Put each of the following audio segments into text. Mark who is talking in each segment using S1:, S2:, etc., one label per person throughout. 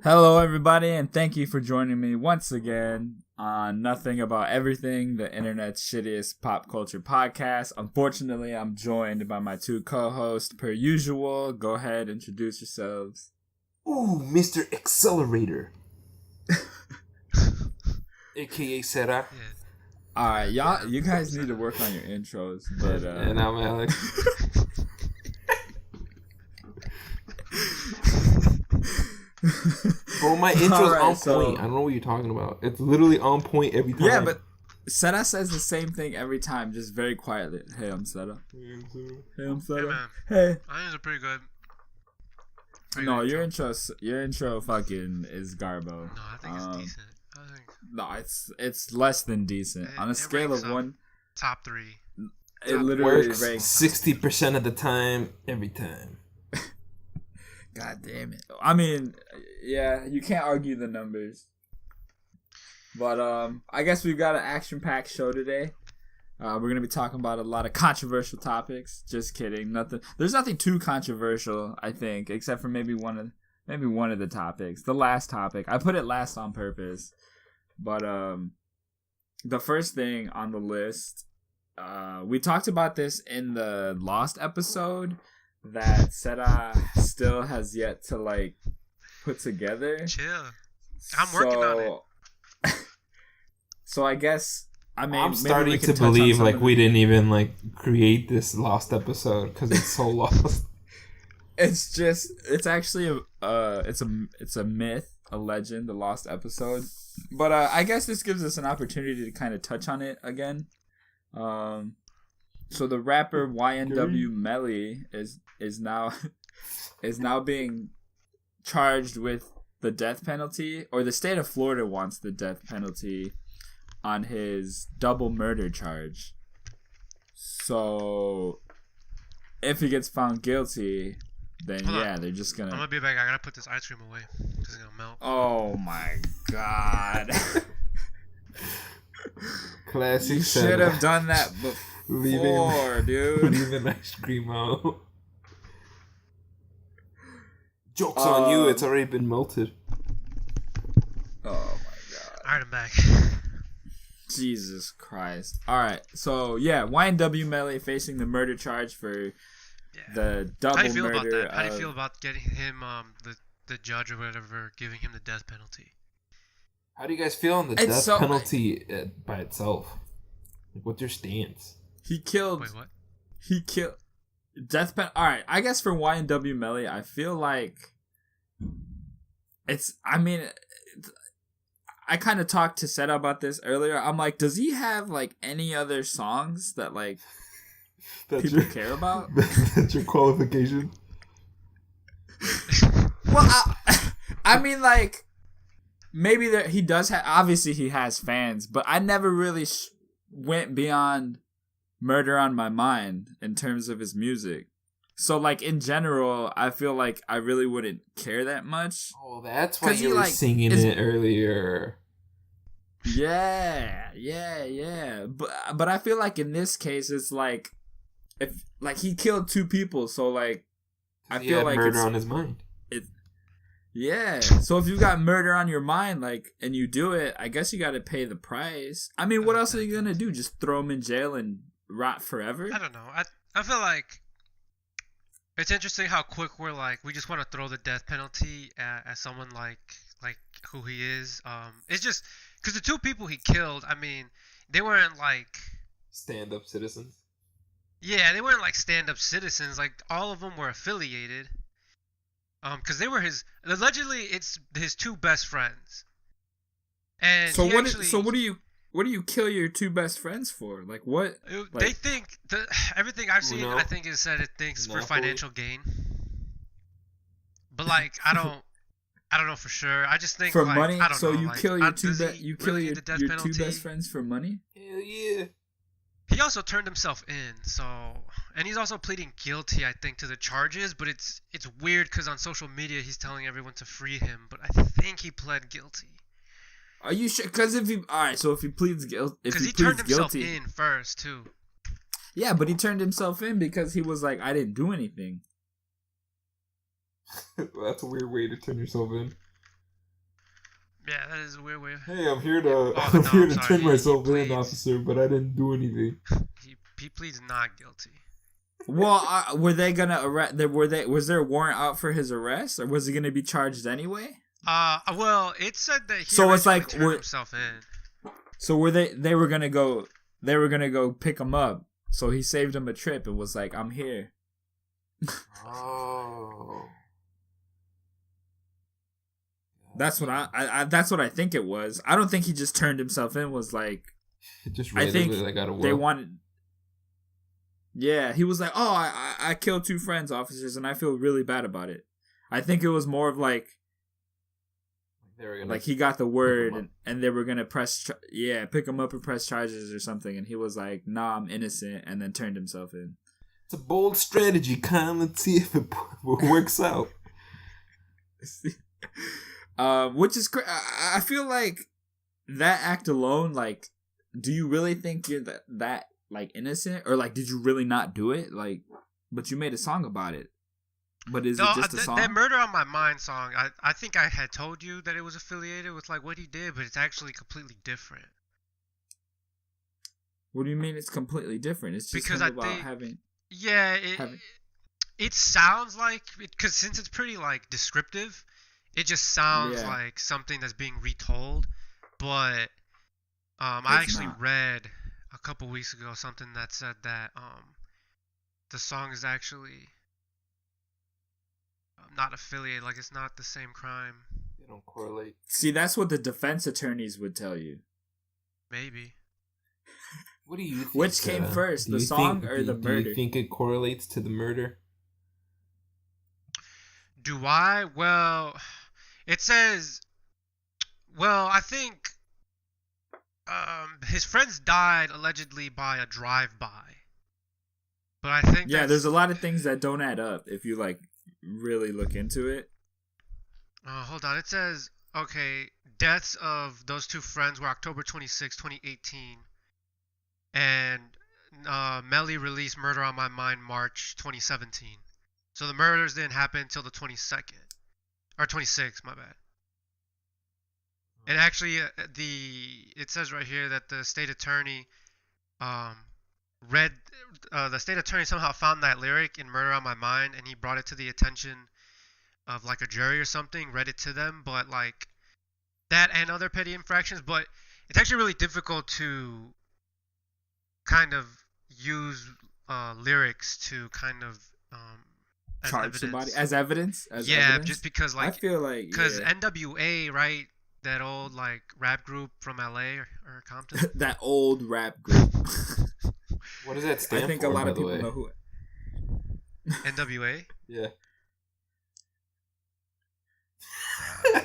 S1: Hello, everybody, and thank you for joining me once again on Nothing About Everything, the internet's shittiest pop culture podcast. Unfortunately, I'm joined by my two co-hosts per usual. Go ahead, introduce yourselves.
S2: Ooh, Mr. Accelerator. AKA Sarah.
S1: Alright, you guys need to work on your intros, but
S2: And I'm Alex. Bro, my intro's on point. I don't know what you're talking about. It's literally on point every time.
S1: Yeah, but Seda says the same thing every time, just very quietly. Hey, I'm Seda. Hey, I'm Seda.
S3: Hey, man.
S1: Hey.
S3: I think it's pretty good.
S1: No, your intro fucking is garbo.
S3: No, I think it's decent.
S1: No, it's less than decent. On a scale of one,
S3: top 3.
S1: It literally
S2: works
S1: ranks
S2: 60% of the time, every time.
S1: God damn it! I mean, yeah, you can't argue the numbers. But I guess we've got an action-packed show today. We're gonna be talking about a lot of controversial topics. Just kidding. There's nothing too controversial, I think, except for maybe one of the topics. The last topic. I put it last on purpose. But the first thing on the list, we talked about this in the Lost episode that Seda still has yet to like put together.
S3: Chill. I'm working on it.
S1: So I guess
S2: I'm starting to believe like we didn't even like create this Lost episode because it's so lost.
S1: It's actually it's a myth, a legend, the Lost episode. But I guess this gives us an opportunity to kind of touch on it again. So the rapper YNW Melly is now being charged with the death penalty, or the state of Florida wants the death penalty on his double murder charge. So if he gets found guilty, then they're just gonna.
S3: I'm gonna be back. I gotta put this ice cream away because it's gonna melt.
S1: Oh my god!
S2: Classic.
S1: You should have done that before, dude.
S2: Leaving ice cream out. Joke's on you. It's already been melted.
S1: Oh my god!
S3: Alright, I'm back.
S1: Jesus Christ! All right, so yeah, YNW Melly facing the murder charge for. The double
S3: How do you feel
S1: murder
S3: about that? How do you feel about getting him, the judge or whatever, giving him the death penalty?
S2: How do you guys feel on the death penalty by itself? Like, what's your stance?
S1: He killed.
S3: Wait, what?
S1: He killed. Death penalty. All right, I guess for YNW Melly, I feel like it's. I mean, I kind of talked to Seta about this earlier. I'm like, does he have like any other songs that like? People care about?
S2: That's your qualification?
S1: Well, I mean, like, maybe he does have, obviously he has fans, but I never really went beyond Murder on My Mind in terms of his music. So, like, in general, I feel like I really wouldn't care that much.
S2: Oh, that's why you were singing it earlier.
S1: Yeah. But I feel like in this case, it's like, if like he killed 2 people, so like I feel like
S2: murder on his mind.
S1: Yeah. So if you got murder on your mind, like, and you do it, I guess you got to pay the price. I mean, what else are you gonna do? Just throw him in jail and rot forever?
S3: I don't know. I feel like it's interesting how quick we just want to throw the death penalty at someone like who he is. It's just because the 2 people he killed. I mean, they weren't like
S2: stand-up citizens.
S3: Yeah, they weren't like stand-up citizens. Like all of them were affiliated. Because they were allegedly it's his 2 best friends. And
S1: so what do you kill your 2 best friends for? Like what?
S3: They think everything I've seen. I think is said it thinks for financial gain. But like I don't know for sure. I just think
S1: for
S3: like,
S1: money.
S3: I don't
S1: so
S3: know,
S1: you
S3: like,
S1: kill your 2 best friends for money?
S2: Hell yeah.
S3: He also turned himself in, and he's also pleading guilty, I think, to the charges. But it's weird because on social media he's telling everyone to free him, but I think he pled guilty.
S1: Are you sure? Because if he pleads guilty,
S3: because he turned himself in first too.
S1: Yeah, but he turned himself in because he was like, I didn't do anything.
S2: That's a weird way to turn yourself in.
S3: Yeah, that is a weird way.
S2: Hey, I'm here to turn myself in, officer, but I didn't do anything.
S3: He pleads not guilty.
S1: Well, were they gonna arrest? Was there a warrant out for his arrest, or was he gonna be charged anyway?
S3: Well, it said that he turned himself in.
S1: So were they were gonna go pick him up. So he saved him a trip and was like, "I'm here."
S2: Oh.
S1: That's what that's what I think it was. I don't think he just turned himself in. Was like,
S2: just randomly, like, out of work.
S1: They wanted. Yeah, he was like, "Oh, I killed 2 friends, officers, and I feel really bad about it." I think it was more of like he got the word and they were gonna pick him up and press charges or something, and he was like, "Nah, I'm innocent," and then turned himself in.
S2: It's a bold strategy, Kyle. Let's see if it works out.
S1: Which is I feel like that act alone, like, do you really think you're that like innocent, or like did you really not do it? Like, but you made a song about it. But is it just a song?
S3: That Murder on My Mind song, I think I had told you that it was affiliated with like what he did, but it's actually completely different.
S1: What do you mean it's completely different? It's just
S3: because
S1: about having.
S3: Yeah, it sounds like, because since it's pretty like descriptive, it just sounds like something that's being retold. But I actually read a couple weeks ago something that said that the song is actually not affiliated, like it's not the same crime.
S2: They don't correlate.
S1: See, that's what the defense attorneys would tell you.
S3: Maybe.
S2: What do you think?
S1: Which came first, the song or the murder?
S2: Do you think it correlates to the murder?
S3: Do I? Well, it says, well, I think his friends died allegedly by a drive-by. But I think
S1: there's a lot of things that don't add up if you like really look into it.
S3: Hold on. It says, okay, deaths of those 2 friends were October 26, 2018. And Melly released Murder on My Mind March 2017. So the murders didn't happen until the 22nd. Or 26th, my bad. And actually, it says right here that the state attorney the state attorney somehow found that lyric in Murder on My Mind, and he brought it to the attention of like a jury or something, read it to them, but like that and other petty infractions. But it's actually really difficult to kind of use lyrics to kind of
S1: charge somebody as evidence.
S3: Just because like
S1: I feel like
S3: NWA, right? That old like rap group from LA or Compton.
S1: That old rap group.
S2: What does that stand for? I think a lot of people know who.
S3: NWA.
S2: Yeah.
S3: I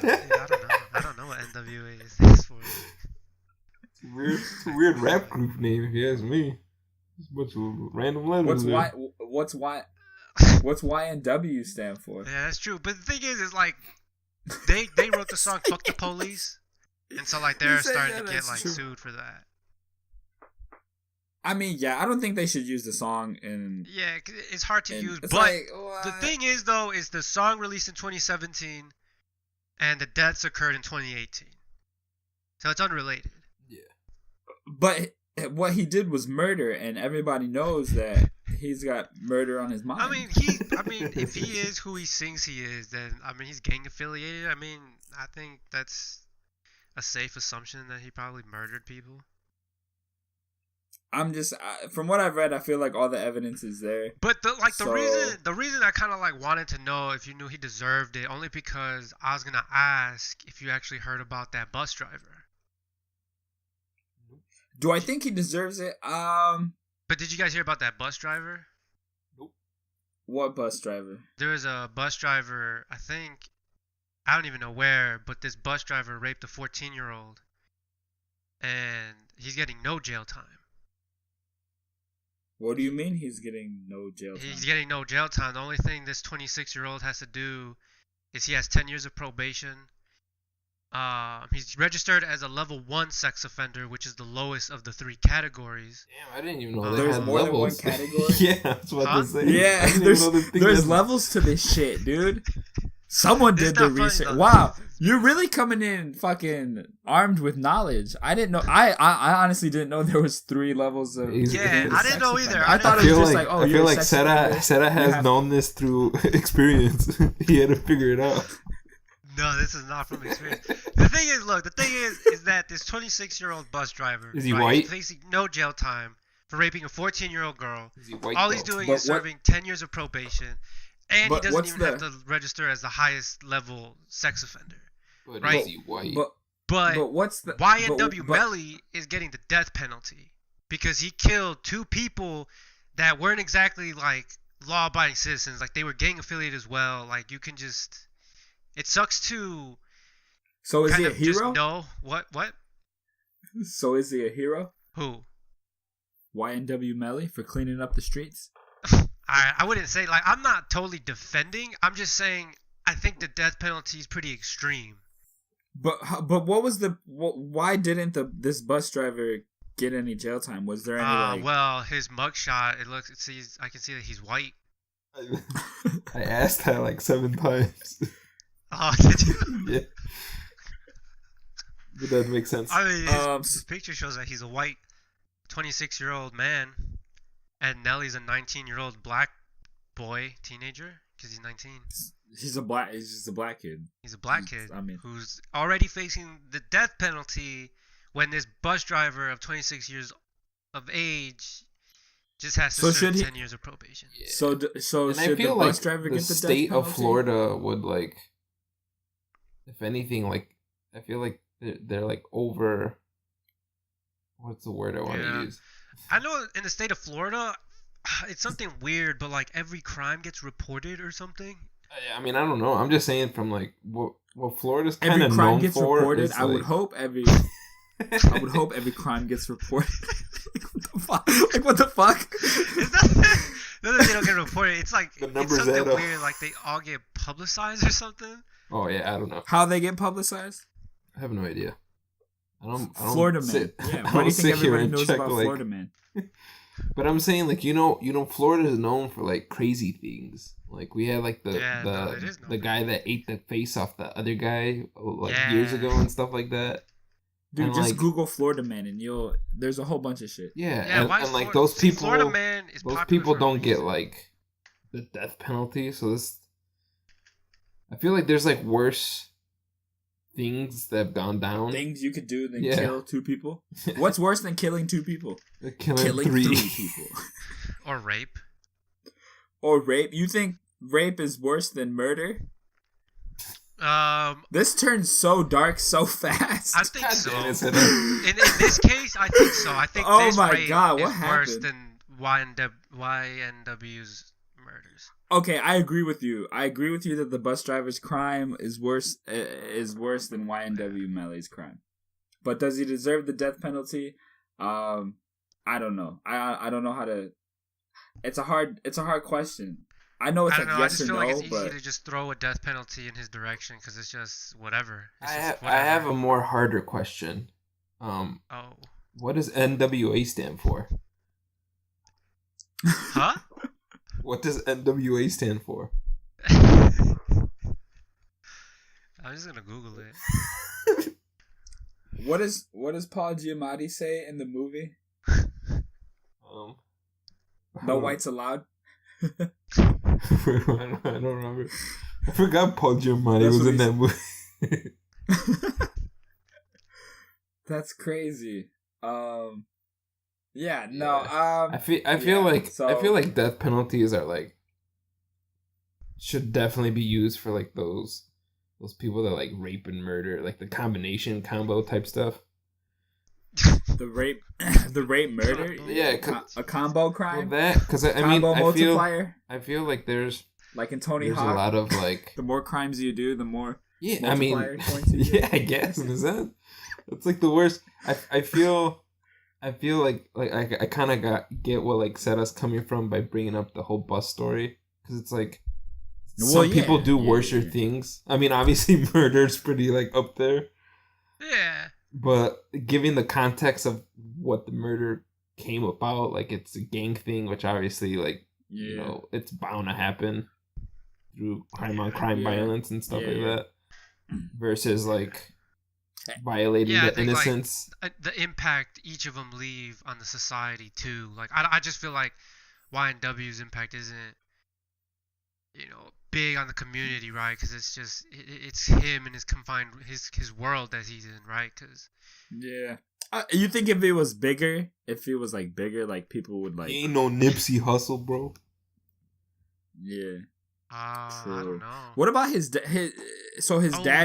S3: don't know what NWA stands for.
S2: It's a weird rap group name, if you ask me. It's a bunch of random letters.
S1: What's YNW stand for?
S3: Yeah, that's true. But the thing is like they wrote the song "Fuck the Police," and so like they're starting to get like sued for that.
S1: I mean, yeah, I don't think they should use the song in.
S3: Yeah, it's hard to use. But like, the thing is, though, is the song released in 2017, and the deaths occurred in 2018, so it's unrelated.
S1: Yeah, but what he did was murder, and everybody knows that he's got murder on his mind.
S3: I mean, if he is who he sings he is, then I mean, he's gang affiliated. I mean, I think that's a safe assumption that he probably murdered people.
S1: I'm just from what I've read, I feel like all the evidence is there.
S3: But the reason I kind of like wanted to know if you knew he deserved it, only because I was gonna ask if you actually heard about that bus driver.
S1: Do I think he deserves it?
S3: But did you guys hear about that bus driver?
S1: Nope. What bus driver?
S3: There was a bus driver, I don't even know where, but this bus driver raped a 14-year-old, and he's getting no jail time.
S1: What do you mean he's getting no jail time?
S3: He's getting no jail time. The only thing this 26-year-old has to do is he has 10 years of probation. He's registered as a level 1 sex offender, which is the lowest of the 3 categories.
S2: Damn, I didn't even know
S1: there's more levels. Than one category.
S2: Yeah, that's what I was saying.
S1: Yeah, there's levels to this shit, dude. Someone did the research. Wow, You're really coming in fucking armed with knowledge. I didn't know. I honestly didn't know there was 3 levels of.
S3: Yeah, I didn't know either.
S1: I thought it was just like, oh,
S2: I feel like
S1: Seta
S2: has known this through experience. He had to figure it out.
S3: No, this is not from experience. The thing is that this 26-year-old bus driver
S2: is he white?
S3: He's facing no jail time for raping a 14-year-old girl.
S2: Is he white?
S3: All he's doing is serving 10 years of probation, and he doesn't even have to register as the highest level sex offender.
S2: But
S3: right?
S2: Is he white?
S3: But
S1: what's the
S3: YNW Melly is getting the death penalty because he killed 2 people that weren't exactly like law-abiding citizens. Like they were gang affiliated as well. Like you can just. It sucks to.
S1: So is he a hero?
S3: Just know what?
S1: So is he a hero?
S3: Who?
S1: YNW Melly for cleaning up the streets.
S3: I wouldn't say like I'm not totally defending. I'm just saying I think the death penalty is pretty extreme.
S1: But what was why didn't this bus driver get any jail time? Was there any
S3: well, his mugshot I can see that he's white.
S2: I asked that like 7 times.
S3: Oh, did you?
S2: Yeah. But that makes sense.
S3: I mean, his picture shows that he's a white 26-year-old man, and Nelly's a 19-year-old black boy, teenager, because he's 19.
S1: He's just a black kid.
S3: He's a black kid who's already facing the death penalty when this bus driver of 26 years of age just has to serve 10 years of probation.
S1: Yeah. So
S2: and
S1: should the bus driver get the death penalty?
S2: The state of Florida would like, if anything, like I feel like they're like over. What's the word I want to use?
S3: I know in the state of Florida, it's something weird, but like every crime gets reported or something.
S2: I mean, I don't know. I'm just saying from like what Florida's kind of known
S1: gets
S2: for.
S1: Reported.
S2: Like,
S1: I would hope every crime gets reported. Like what the fuck?
S3: It's not that they don't get reported. It's like
S2: the numbers
S3: it's something weird. Like they all get publicized or something.
S2: Oh yeah, I don't know
S1: how they get publicized.
S2: I have no idea. I don't
S1: Florida man. Yeah, why do you think everybody knows about Florida man?
S2: But I'm saying like you know Florida is known for like crazy things. Like we had like the guy that ate the face off the other guy years ago and stuff like that.
S1: Dude, and just Google Florida man and there's a whole bunch of shit.
S2: Yeah, and like those people,
S3: Florida man is
S2: those people don't get like the death penalty. So this, I feel like there's like worse things that have gone down.
S1: Things you could do than kill 2 people. What's worse than killing 2 people?
S2: Killing 3
S1: people.
S3: Or rape.
S1: Or rape. You think rape is worse than murder? This turns so dark so fast.
S3: I think so. In this case, I think so. I think this rape is worse than YNW's murders.
S1: Okay, I agree with you. I agree with you that the bus driver's crime is worse than YNW Melly's crime. But does he deserve the death penalty? I don't know. I don't know how to. It's a hard question. I know it's yes or no,
S3: like it's
S1: but
S3: easy to just throw a death penalty in his direction because it's just whatever.
S2: I have a more harder question. What does NWA stand for?
S3: Huh?
S2: What does NWA stand for?
S3: I'm just gonna Google it.
S1: What does Paul Giamatti say in the movie? No whites allowed.
S2: I don't remember. I forgot Paul Giamatti was in that movie.
S1: That's crazy. Yeah, no.
S2: I feel like death penalties are like should definitely be used for like those people that like rape and murder, like the combo type stuff.
S1: The rape murder.
S2: Yeah,
S1: a combo crime.
S2: Well, that because I mean I feel like there's
S1: like in Tony
S2: Hawk.
S1: There's
S2: a lot of like
S1: the more crimes you do, the more
S2: I mean I guess is that it's like the worst. I feel like I kind of get what like Seta's coming from by bringing up the whole bus story because it's like some people do worser things. I mean, obviously murder's pretty like up there.
S3: Yeah.
S2: But giving the context of what the murder came about, like it's a gang thing, which obviously like you know it's bound to happen through crime on crime violence and stuff like that. versus like violating the innocence.
S3: Like, the impact each of them leave on the society too. Like I just feel like YNW's impact isn't, big on the community, right? Because it's just it's him and his confined his world that he's in, right? Because
S1: yeah, you think if it was bigger, like people would like.
S2: He ain't no Nipsey Hussle, bro.
S1: Yeah.
S3: I don't know.
S1: What about his dad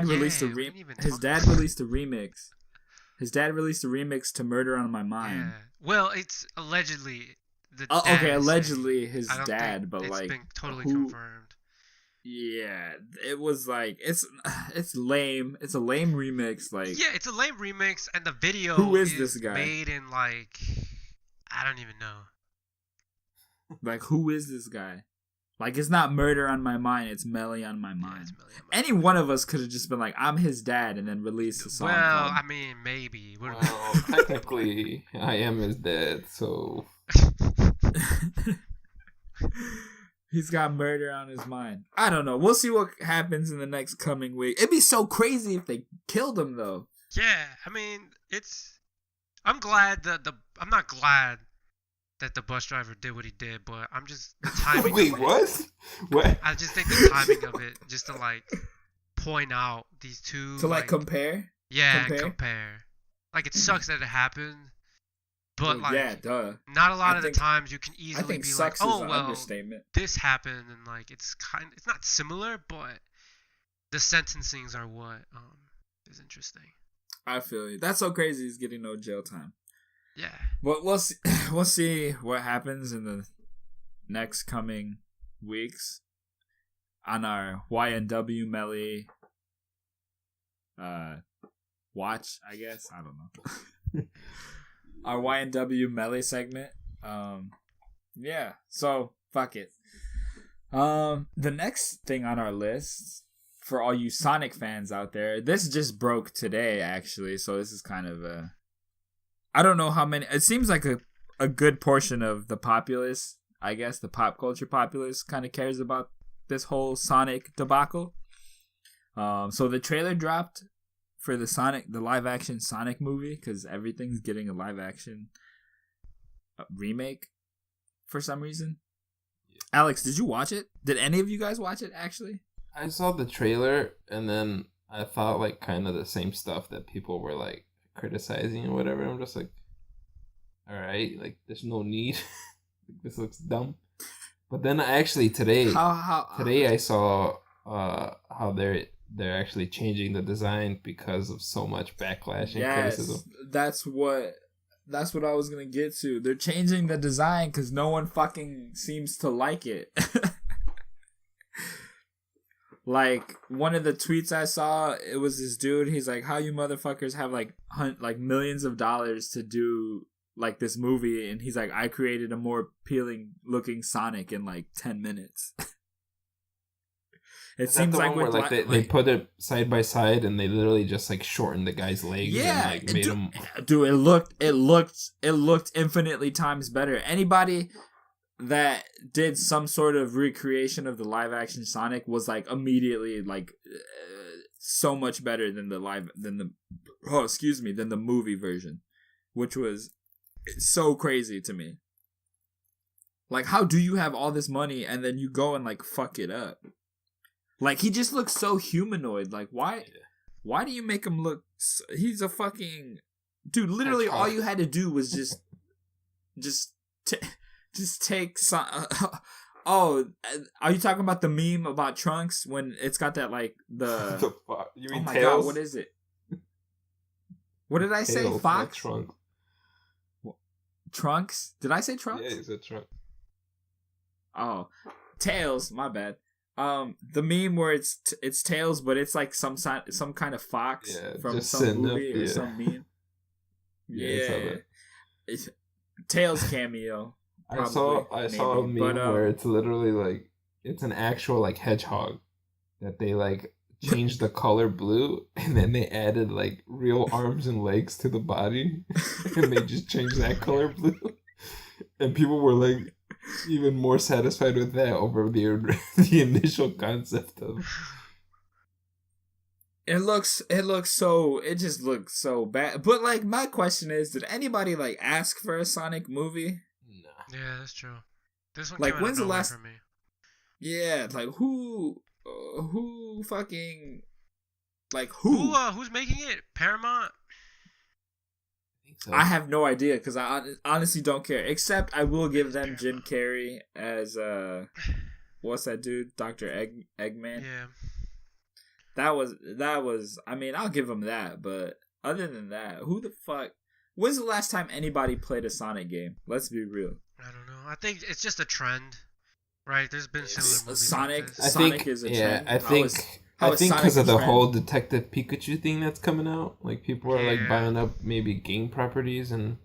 S1: released a remix. His dad released a remix to "Murder on My Mind."
S3: Yeah. Well, it's allegedly
S1: allegedly his dad, but
S3: it's
S1: like
S3: been totally confirmed.
S1: Yeah, it was like it's lame. It's a lame remix. Like
S3: yeah, it's a lame remix, and the video
S1: who is this guy?
S3: Made in like I don't even know.
S1: Like who is this guy? Like it's not Murder on My Mind. It's Melly on My Mind. Any one of us could have just been like, I'm his dad, and then released a song.
S3: Well, I mean, maybe.
S2: Well, technically, I am his dad, so.
S1: He's got murder on his mind. I don't know. We'll see what happens in the next coming week. It'd be so crazy if they killed him, though.
S3: Yeah, I mean, I'm glad I'm not glad that the bus driver did what he did, but I'm just the timing.
S2: Wait, what? What?
S3: I just think the timing of it, just to like point out these two.
S1: To like compare.
S3: Yeah, compare. Like it sucks that it happened. But like,
S1: yeah, duh.
S3: Not a lot of the times you can easily be like, "Oh well, this happened," and like it's not similar, but the sentencings are what is interesting.
S1: I feel you. That's so crazy. He's getting no jail time.
S3: Yeah.
S1: But we'll see. We'll see what happens in the next coming weeks on our YNW Melly watch. I guess I don't know. Our YNW Melee segment. Yeah, so fuck it. The next thing on our list for all you Sonic fans out there, this just broke today actually, so this is kind of I don't know how many. It seems like a good portion of the populace, I guess the pop culture populace, kind of cares about this whole Sonic debacle. So the trailer dropped for the live action Sonic movie, because everything's getting a live action remake for some reason. Yeah. Alex, did you watch it? Did any of you guys watch it actually?
S2: I saw the trailer and then I thought like kind of the same stuff that people were like criticizing or whatever. I'm just like, all right, like there's no need. This looks dumb. But then today I saw how they're actually changing the design because of so much backlash and criticism.
S1: That's what I was gonna get to. They're changing the design because no one fucking seems to like it. Like one of the tweets I saw, it was this dude. He's like, "How you motherfuckers have like millions of dollars to do like this movie?" And he's like, "I created a more appealing looking Sonic in like 10 minutes." It seems like where
S2: they put it side by side and they literally just like shortened the guy's legs and like made him.
S1: Dude, it looked infinitely times better. Anybody that did some sort of recreation of the live action Sonic was like immediately like so much better than the movie version, which was so crazy to me. Like, how do you have all this money and then you go and like fuck it up? Like, he just looks so humanoid. Like, why do you make him look... he's a fucking... Dude, literally all you had to do was just take some... oh, are you talking about the meme about Trunks when it's got that, like, the...
S2: the fuck? You mean
S1: oh my
S2: Tails?
S1: God, what is it? What did I say?
S2: Tails,
S1: Fox?
S2: Trunks.
S1: Trunks? Did I say Trunks?
S2: Yeah, you said Trunks.
S1: Oh. Tails, my bad. The meme where it's Tails, but it's like some kind of fox from some movie or some meme. Yeah, it's Tails cameo.
S2: I saw a meme where it's literally like it's an actual like hedgehog that they like changed the color blue and then they added like real arms and legs to the body and they just changed that color blue and people were like even more satisfied with that over the initial concept of.
S1: it just looks so bad. But like my question is, did anybody like ask for a Sonic movie?
S2: No.
S3: Yeah, that's true. This one
S1: Like,
S3: came out
S1: when's
S3: of
S1: the
S3: nowhere
S1: last?
S3: for me.
S1: Yeah, like who fucking like who?
S3: Who's making it? Paramount.
S2: I think so.
S1: I have no idea because I honestly don't care. Except I will give them Jim
S3: Paramount.
S1: Carrey as what's that dude? Dr. Eggman.
S3: Yeah.
S1: That was. I mean, I'll give him that. But other than that, who the fuck? When's the last time anybody played a Sonic game? Let's be real.
S3: I don't know. I think it's just a trend, right? There's been similar movies.
S1: Sonic.
S3: Like this.
S1: Sonic is a trend.
S2: I think
S1: Sonic
S2: because of
S1: a
S2: the
S1: trend?
S2: whole Detective Pikachu thing that's coming out, like people are like
S3: Yeah.
S2: buying up maybe game properties and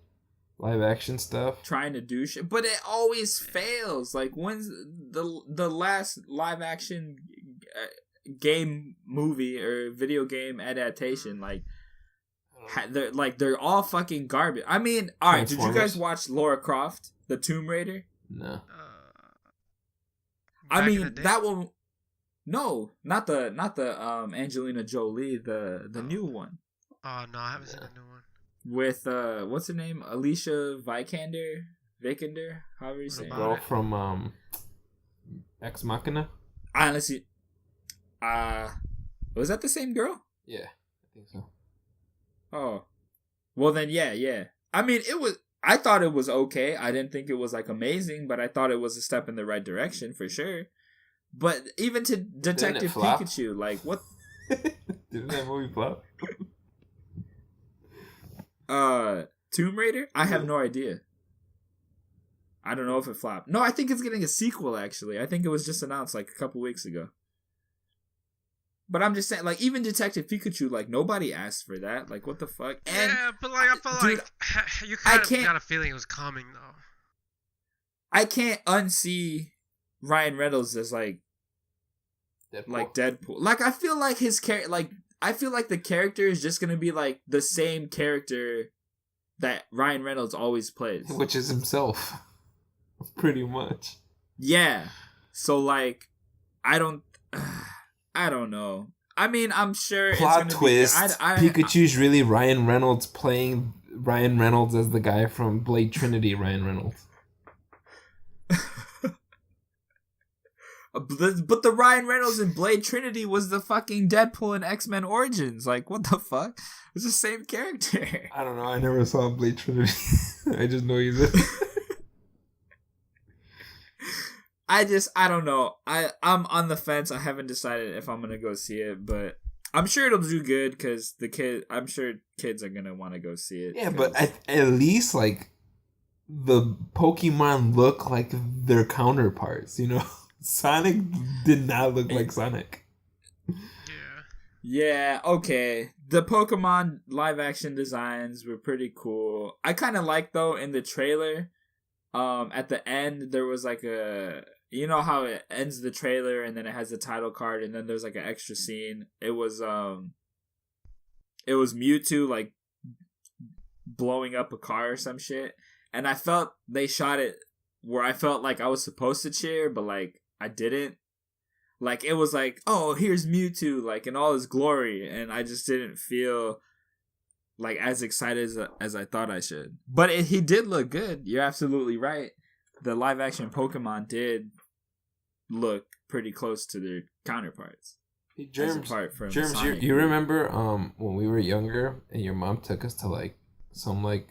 S2: live action stuff.
S1: Trying to do shit, but it always fails. Like when's the last live action game movie or video game adaptation? Like they're all fucking garbage. I mean, all right. Did you guys
S2: Transformers?
S1: watch Lara Croft, the Tomb Raider?
S2: No.
S1: I
S3: Back in the
S1: mean
S3: day?
S1: that one. No, not the Angelina Jolie, the new one
S3: Oh no, I haven't seen the new one.
S1: with what's her name, Alicia Vikander, however you
S3: What
S1: say it.
S3: about
S2: Girl
S3: it?
S2: from Ex Machina.
S1: Honestly, was that the same girl?
S2: Yeah, I think so.
S1: Oh, well then, yeah. I mean, it was. I thought it was okay. I didn't think it was like amazing, but I thought it was a step in the right direction for sure. But even to Detective
S2: flop?
S1: Pikachu, like what?
S2: Didn't that movie flop?
S1: Tomb Raider? I have no idea. I don't know if it flopped. No, I think it's getting a sequel. Actually, I think it was just announced like a couple weeks ago. But I'm just saying, like, even Detective Pikachu, like, nobody asked for that. Like, what the fuck? And
S3: Yeah, but like I felt
S1: dude,
S3: like you
S1: I
S3: kind of
S1: can't-
S3: got a feeling it was coming though.
S1: I can't unsee Ryan Reynolds as like Deadpool. Like, I feel like his character, like, I feel like the character is just gonna be like the same character that Ryan Reynolds always plays.
S2: Which is himself, pretty much.
S1: Yeah. So like, I don't know. I mean, I'm sure
S2: Plot
S1: it's gonna
S2: twist:
S1: be,
S2: Pikachu's really Ryan Reynolds playing Ryan Reynolds as the guy from Blade Trinity. Ryan Reynolds.
S1: But the Ryan Reynolds in Blade Trinity was the fucking Deadpool in X-Men Origins. Like, what the fuck? It's the same character.
S2: I don't know. I never saw Blade Trinity. I just know he's it.
S1: I don't know. I'm on the fence. I haven't decided if I'm gonna go see it, but I'm sure it'll do good because I'm sure kids are gonna want to go see it.
S2: Yeah, but at least like the Pokemon look like their counterparts. You know, Sonic did not look like Sonic.
S3: Yeah.
S1: Yeah, okay. The Pokemon live action designs were pretty cool. I kind of like though in the trailer, at the end there was like you know how it ends the trailer and then it has the title card and then there's like an extra scene. It was Mewtwo like blowing up a car or some shit, and I felt they shot it where I felt like I was supposed to cheer, but like I didn't. Like, it was like, oh, here's Mewtwo, like, in all his glory. And I just didn't feel, like, as excited as I thought I should. But he did look good. You're absolutely right. The live-action Pokemon did look pretty close to their counterparts.
S2: Hey, Germs,
S1: apart from
S2: Germs,
S1: Sonic.
S2: you remember when we were younger and your mom took us to, like, some, like,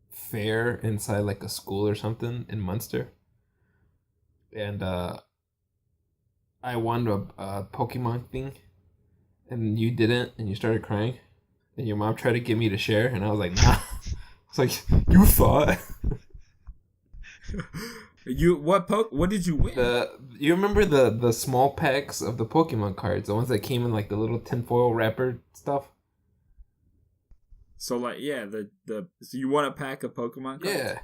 S2: fair inside, like, a school or something in Munster? And, I won a Pokemon thing, and you didn't, and you started crying, and your mom tried to get me to share, and I was like, nah. I was like, you thought.
S1: What did you win?
S2: You remember the small packs of the Pokemon cards, the ones that came in like the little tinfoil wrapper stuff?
S1: So like, yeah, so you won a pack of Pokemon cards?
S2: Yeah.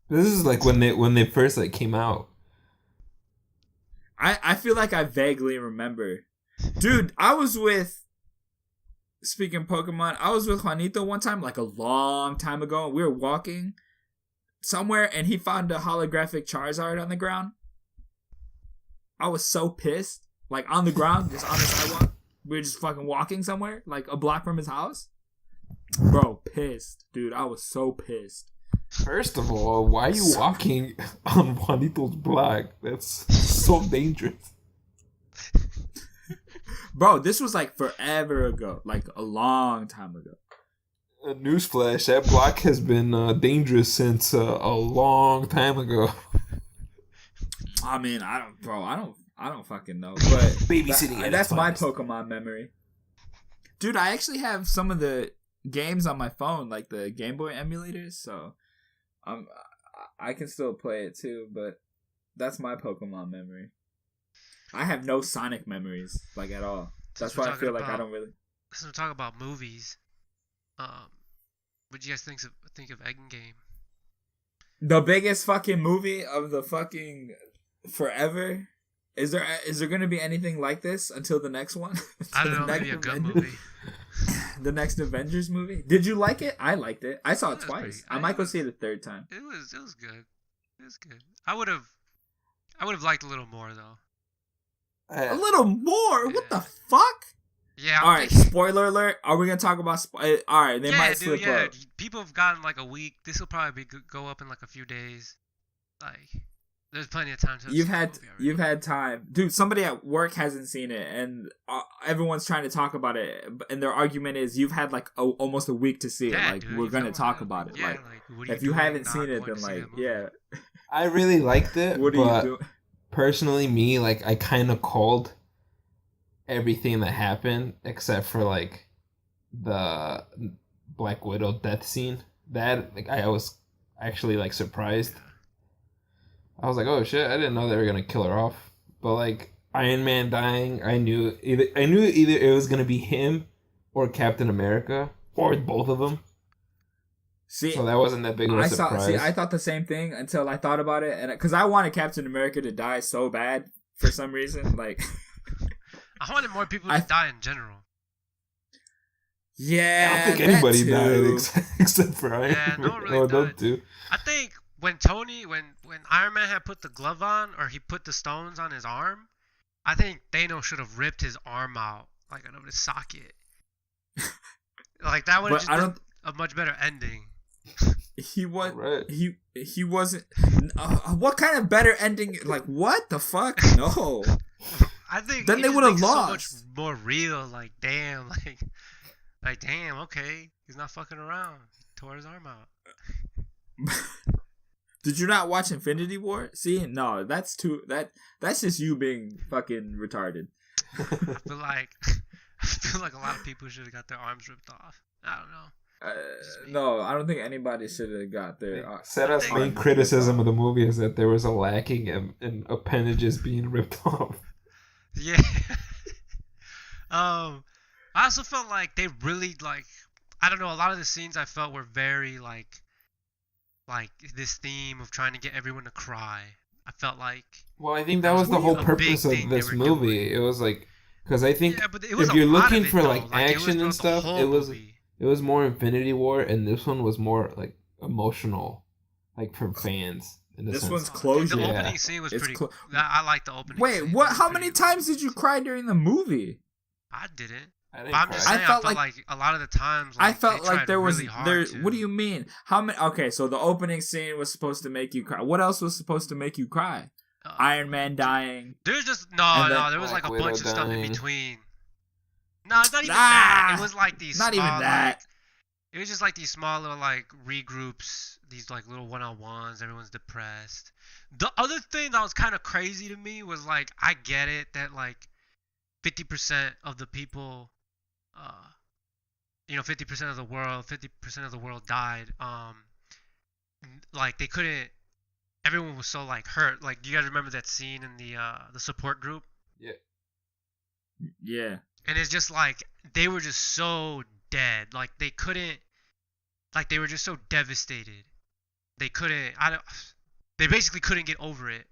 S2: This is like when they first like came out.
S1: I feel like I vaguely remember. Dude, speaking of Pokemon, I was with Juanito one time, like a long time ago. We were walking somewhere and he found a holographic Charizard on the ground. I was so pissed. Like on the ground, just on the sidewalk. We were just fucking walking somewhere, like a block from his house. Bro, pissed, dude. I was so pissed.
S2: First of all, why are you walking on Juanito's block? That's so dangerous.
S1: Bro, this was like forever ago, like a long time ago.
S2: A newsflash: that block has been dangerous since a long time ago.
S1: I mean, I don't fucking know. But
S2: babysitting.
S1: That's my Pokemon memory, dude. I actually have some of the games on my phone, like the Game Boy emulators, so I can still play it too. But that's my Pokemon memory. I have no Sonic memories, like, at all. That's why I feel like I don't really.
S3: Since we're talking about movies, what do you guys think of Endgame?
S1: The biggest fucking movie of the fucking forever. Is there gonna be anything like this until the next one?
S3: I don't know. Maybe a good movie.
S1: The next Avengers movie. Did you like it? I liked it. I saw it twice. I might go see it a third time.
S3: It was good. It was good. I would have liked a little more though.
S1: A little more? Yeah. What the fuck?
S3: Yeah.
S1: All right. Spoiler alert. Are we gonna talk about? All right. They might slip up.
S3: People have gotten like a week. This will probably go up in like a few days. Like, there's plenty of time.
S1: You've had time, dude. Somebody at work hasn't seen it, and everyone's trying to talk about it. And their argument is, you've had like almost a week to see it. Like, dude, we're gonna talk about it. Yeah, like if you haven't seen it, then like, yeah.
S2: I really liked it. What are you doing? Personally, me, like, I kind of called everything that happened except for like the Black Widow death scene. That, like, I was actually like surprised. I was like, oh shit, I didn't know they were gonna kill her off. But like Iron Man dying, I knew either it was gonna be him or Captain America or both of them.
S1: See,
S2: so that wasn't that big of a surprise.
S1: I thought the same thing until I thought about it, and because I wanted Captain America to die so bad for some reason, like
S3: I wanted more people to die in general.
S1: Yeah,
S2: I don't think anybody died except for Iron Man.
S3: No one really died. I think when Iron Man had put the glove on, or he put the stones on his arm, I think Thanos should have ripped his arm out like out of his socket. Like, that would have just been a much better ending.
S1: He wasn't. What kind of better ending? Like, what the fuck? No.
S3: I think
S1: then they would have lost.
S3: So much more real. Like, damn. Like damn. Okay, he's not fucking around. He tore his arm out.
S1: Did you not watch Infinity War? See, no, that's just you being fucking retarded.
S3: I feel like a lot of people should have got their arms ripped off. I don't know.
S1: No, I don't think anybody should have got their.
S2: Sarah's main criticism of the movie is that there was a lacking in appendages being ripped off.
S3: Yeah. I also felt like they really, like, I don't know, a lot of the scenes I felt were very like this theme of trying to get everyone to cry. I felt like.
S2: Well, I think that was the whole purpose of this movie. It was like, because I think if you're looking for like action and stuff, it was more Infinity War, and this one was more like emotional, like for fans.
S1: This one's closure.
S3: The opening scene was pretty. I like the opening.
S1: Wait,
S3: scene.
S1: What? How many times did you cry during the movie?
S3: I didn't.
S2: I'm
S3: just saying, I felt like a lot of the times. Like,
S1: I felt like there was
S3: really
S1: What do you mean? How many? Okay, so the opening scene was supposed to make you cry. What else was supposed to make you cry? Iron Man dying.
S3: There's just there was like a bunch of stuff in between. No, it's not even that. It was like these.
S1: Not even that.
S3: It was just like these small little like regroups, these like little one-on-ones. Everyone's depressed. The other thing that was kind of crazy to me was like, I get it that like 50% of the people, 50% of the world died. Like they couldn't. Everyone was so like hurt. Like, do you guys remember that scene in the support group?
S2: Yeah.
S1: Yeah.
S3: And it's just like they were just so dead. Like they couldn't. Like they were just so devastated. They couldn't. They basically couldn't get over it.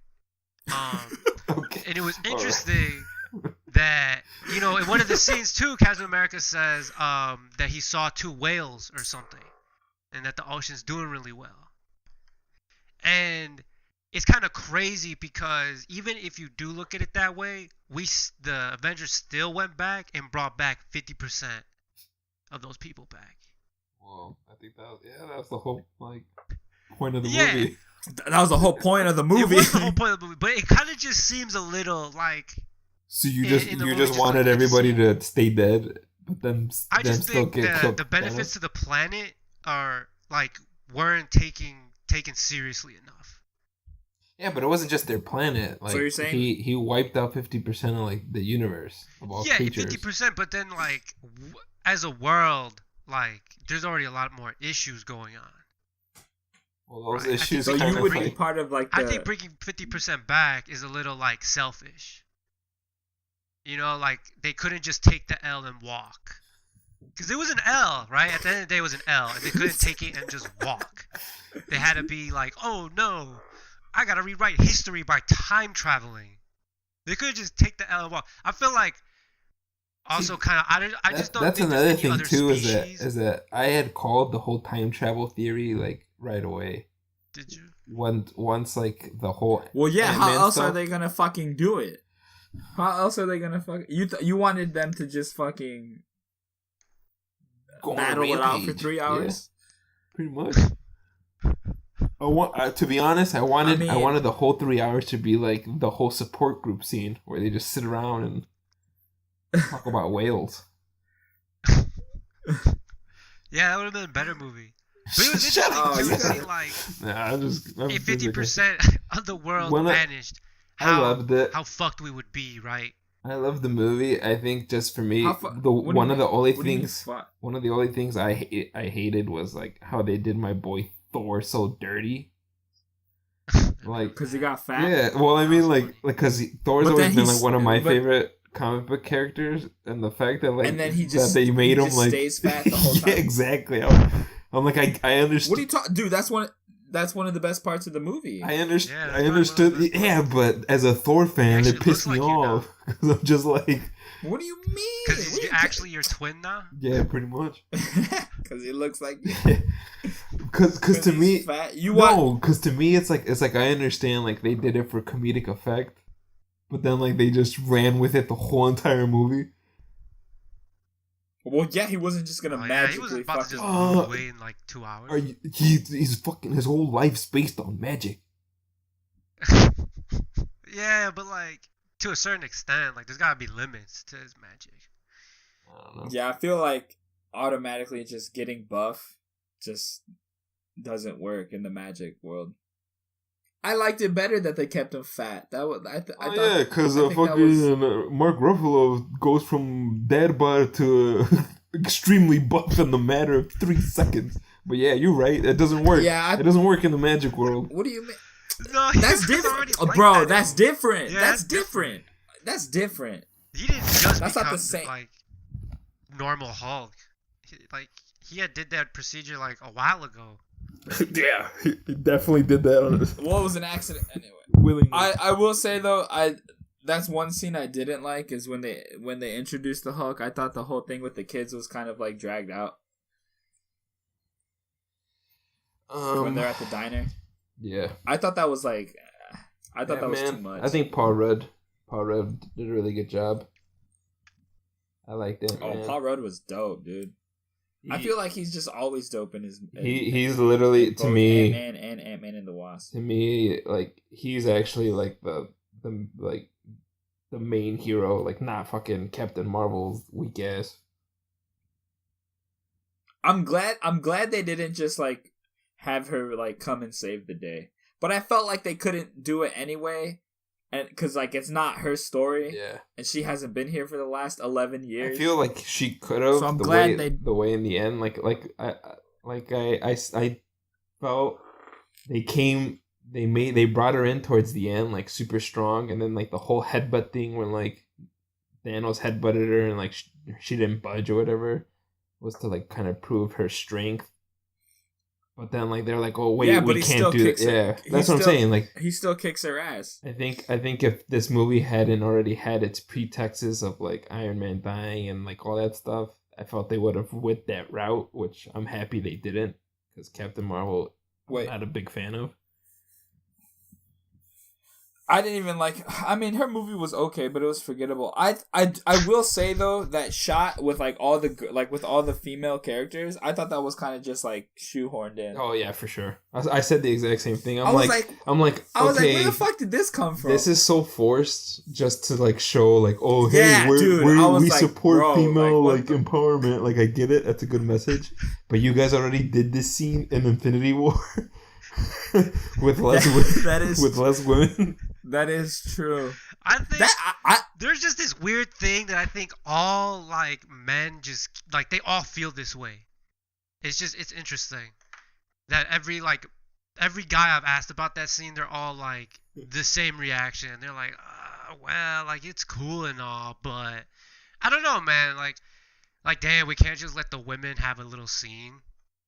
S2: Okay.
S3: And it was interesting that in one of the scenes too, Captain America says that he saw 2 whales or something, and that the ocean's doing really well. And it's kind of crazy because even if you do look at it that way, the Avengers still went back and brought back 50% of those people back.
S2: Well, I think that's the whole point of the movie.
S1: That was the whole point of the movie.
S3: It was the whole point of the movie, but it kind of just seems a little like.
S2: So you just wanted everybody to stay dead, but then
S3: I just
S2: still
S3: think
S2: get killed.
S3: The benefits to the planet are weren't taken seriously enough.
S2: Yeah, but it wasn't just their planet.
S1: So you're saying
S2: he wiped out 50% of the universe of all creatures.
S3: 50%, but then as a world, there's already a lot more issues going on.
S2: Well, those issues.
S1: So you would be part of
S3: I think bringing 50% back is a little selfish. You know, they couldn't just take the L and walk. Because it was an L, right? At the end of the day, it was an L, and they couldn't take it and just walk. They had to be oh no, I gotta rewrite history by time traveling. They couldn't just take the L and walk. I feel also kind of I just don't.
S2: That's
S3: think
S2: another thing too.
S3: species.
S2: Is that I had called the whole time travel theory right away.
S3: Did you?
S2: Once the whole.
S1: Well, yeah.
S2: Ant-Man
S1: How else
S2: stuff,
S1: are they gonna fucking do it? How else are they gonna you wanted them to just fucking battle it out for 3 hours?
S2: Yeah, pretty much. To be honest, I wanted the whole 3 hours to be the whole support group scene where they just sit around and talk about whales.
S3: Yeah, that would have been a better movie. But it was interesting to see if 50% of the world vanished.
S2: I loved it.
S3: How fucked we would be, right?
S2: I love the movie. I think just for me, one of the only things I hated was how they did my boy Thor so dirty.
S1: Because he got fat.
S2: Yeah, well, I mean, because Thor's always been one of my favorite comic book characters, and the fact that
S1: and then he just
S2: that they made him
S1: stays fat the whole time.
S2: Yeah, exactly. I'm I understood.
S1: What are you talking, dude? That's one of the best parts of the movie.
S2: I understood. Yeah, but as a Thor fan, it pissed me off because I'm just
S1: what do you mean?
S3: Because he's actually your twin now.
S2: Yeah, pretty much.
S1: Because he looks like.
S2: Because to me,
S1: fat.
S2: Because to me, it's I understand they did it for comedic effect, but then they just ran with it the whole entire movie.
S1: Well, yeah, he wasn't just gonna magically.
S3: He wasn't about to just move away in 2 hours.
S2: He's fucking his whole life's based on magic.
S3: Yeah, but to a certain extent, there's gotta be limits to his magic.
S2: I don't know.
S1: Yeah, I feel automatically just getting buff just doesn't work in the magic world. I liked it better that they kept him fat. That was I thought,
S2: because Mark Ruffalo goes from dad bod to extremely buff in the matter of 3 seconds. But yeah, you're right. It doesn't work. Yeah, it doesn't work in the magic world.
S1: What do you mean?
S3: No,
S1: that's different, bro. That's different. Yeah, that's different. That's different.
S3: He didn't just
S1: that's
S3: become
S1: not the same.
S3: Normal Hulk. He had did that procedure a while ago.
S2: Yeah, he definitely did that on his.
S1: Well, it was an accident anyway.
S2: Willingly.
S1: I will say though, that's one scene I didn't like is when they introduced the Hulk. I thought the whole thing with the kids was kind of dragged out. When they're at the diner.
S2: Yeah.
S1: I thought that was that was too much.
S2: I think Paul Rudd did a really good job. I liked it.
S1: Oh,
S2: man.
S1: Paul Rudd was dope, dude. I feel he's just always dope in his.
S2: He's literally to me
S1: Ant-Man and Ant-Man and the Wasp.
S2: To me, he's actually the main hero, not fucking Captain Marvel's weak ass.
S1: I'm glad they didn't just have her come and save the day, but I felt they couldn't do it anyway. And because it's not her story,
S2: yeah, and
S1: she hasn't been here for the last 11 years.
S2: I feel she could have.
S1: So I'm glad
S2: the way in the end, I felt they brought her in towards the end super strong, and then the whole headbutt thing when Thanos headbutted her and she didn't budge or whatever was to kind of prove her strength. But then they're oh wait, yeah, we can't do it. Yeah, that's what I'm saying.
S1: He still kicks her ass.
S2: I think if this movie hadn't already had its pretexts of Iron Man dying and all that stuff, I felt they would have went that route, which I'm happy they didn't, because Captain Marvel I'm not a big fan of.
S1: I didn't even like. I mean, her movie was okay, but it was forgettable. I will say though that shot with like all the female characters, I thought that was kind of just like shoehorned in.
S2: Oh yeah, for sure. I said the exact same thing. I
S1: was
S2: like,
S1: where the fuck did this come from?
S2: This is so forced just to like show like, oh hey,
S1: yeah,
S2: we support
S1: bro,
S2: female empowerment. Like I get it, that's a good message. But you guys already did this scene in Infinity War with less women.
S1: That is true.
S3: I think there's just this weird thing that I think all like men just like they all feel this way. It's interesting that every guy I've asked about that scene, they're all like the same reaction. They're like, well, like it's cool and all, but I don't know, man. Like damn, we can't just let the women have a little scene.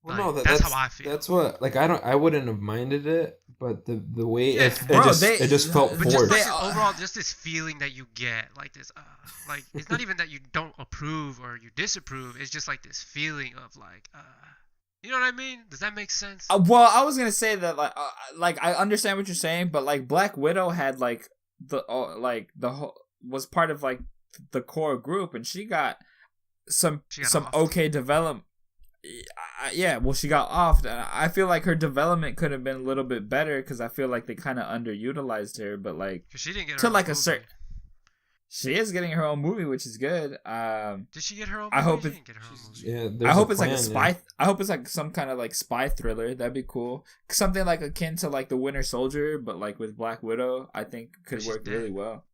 S2: Well,
S3: like, that's how I feel.
S2: That's what I wouldn't have minded it, but the way it just felt forced.
S3: Overall, just this feeling that you get, like this, like it's not even that you don't approve or you disapprove. It's just like this feeling of like, you know what I mean? Does that make sense?
S1: Well, I was gonna say that like I understand what you're saying, but like Black Widow had like the whole was part of like the core group, and she got some okay development. Yeah, well, she got off. I feel like her development could have been a little bit better because I feel like they kind of underutilized her. But like,
S3: she didn't get
S1: to like a certain, she is getting her own movie, which is good.
S3: Did she get her own?
S1: I hope
S3: it's.
S2: Yeah,
S1: I hope it's like a spy. Yeah. I hope it's like some kind of like spy thriller. That'd be cool. Something like akin to like the Winter Soldier, but like with Black Widow, I think could work really well.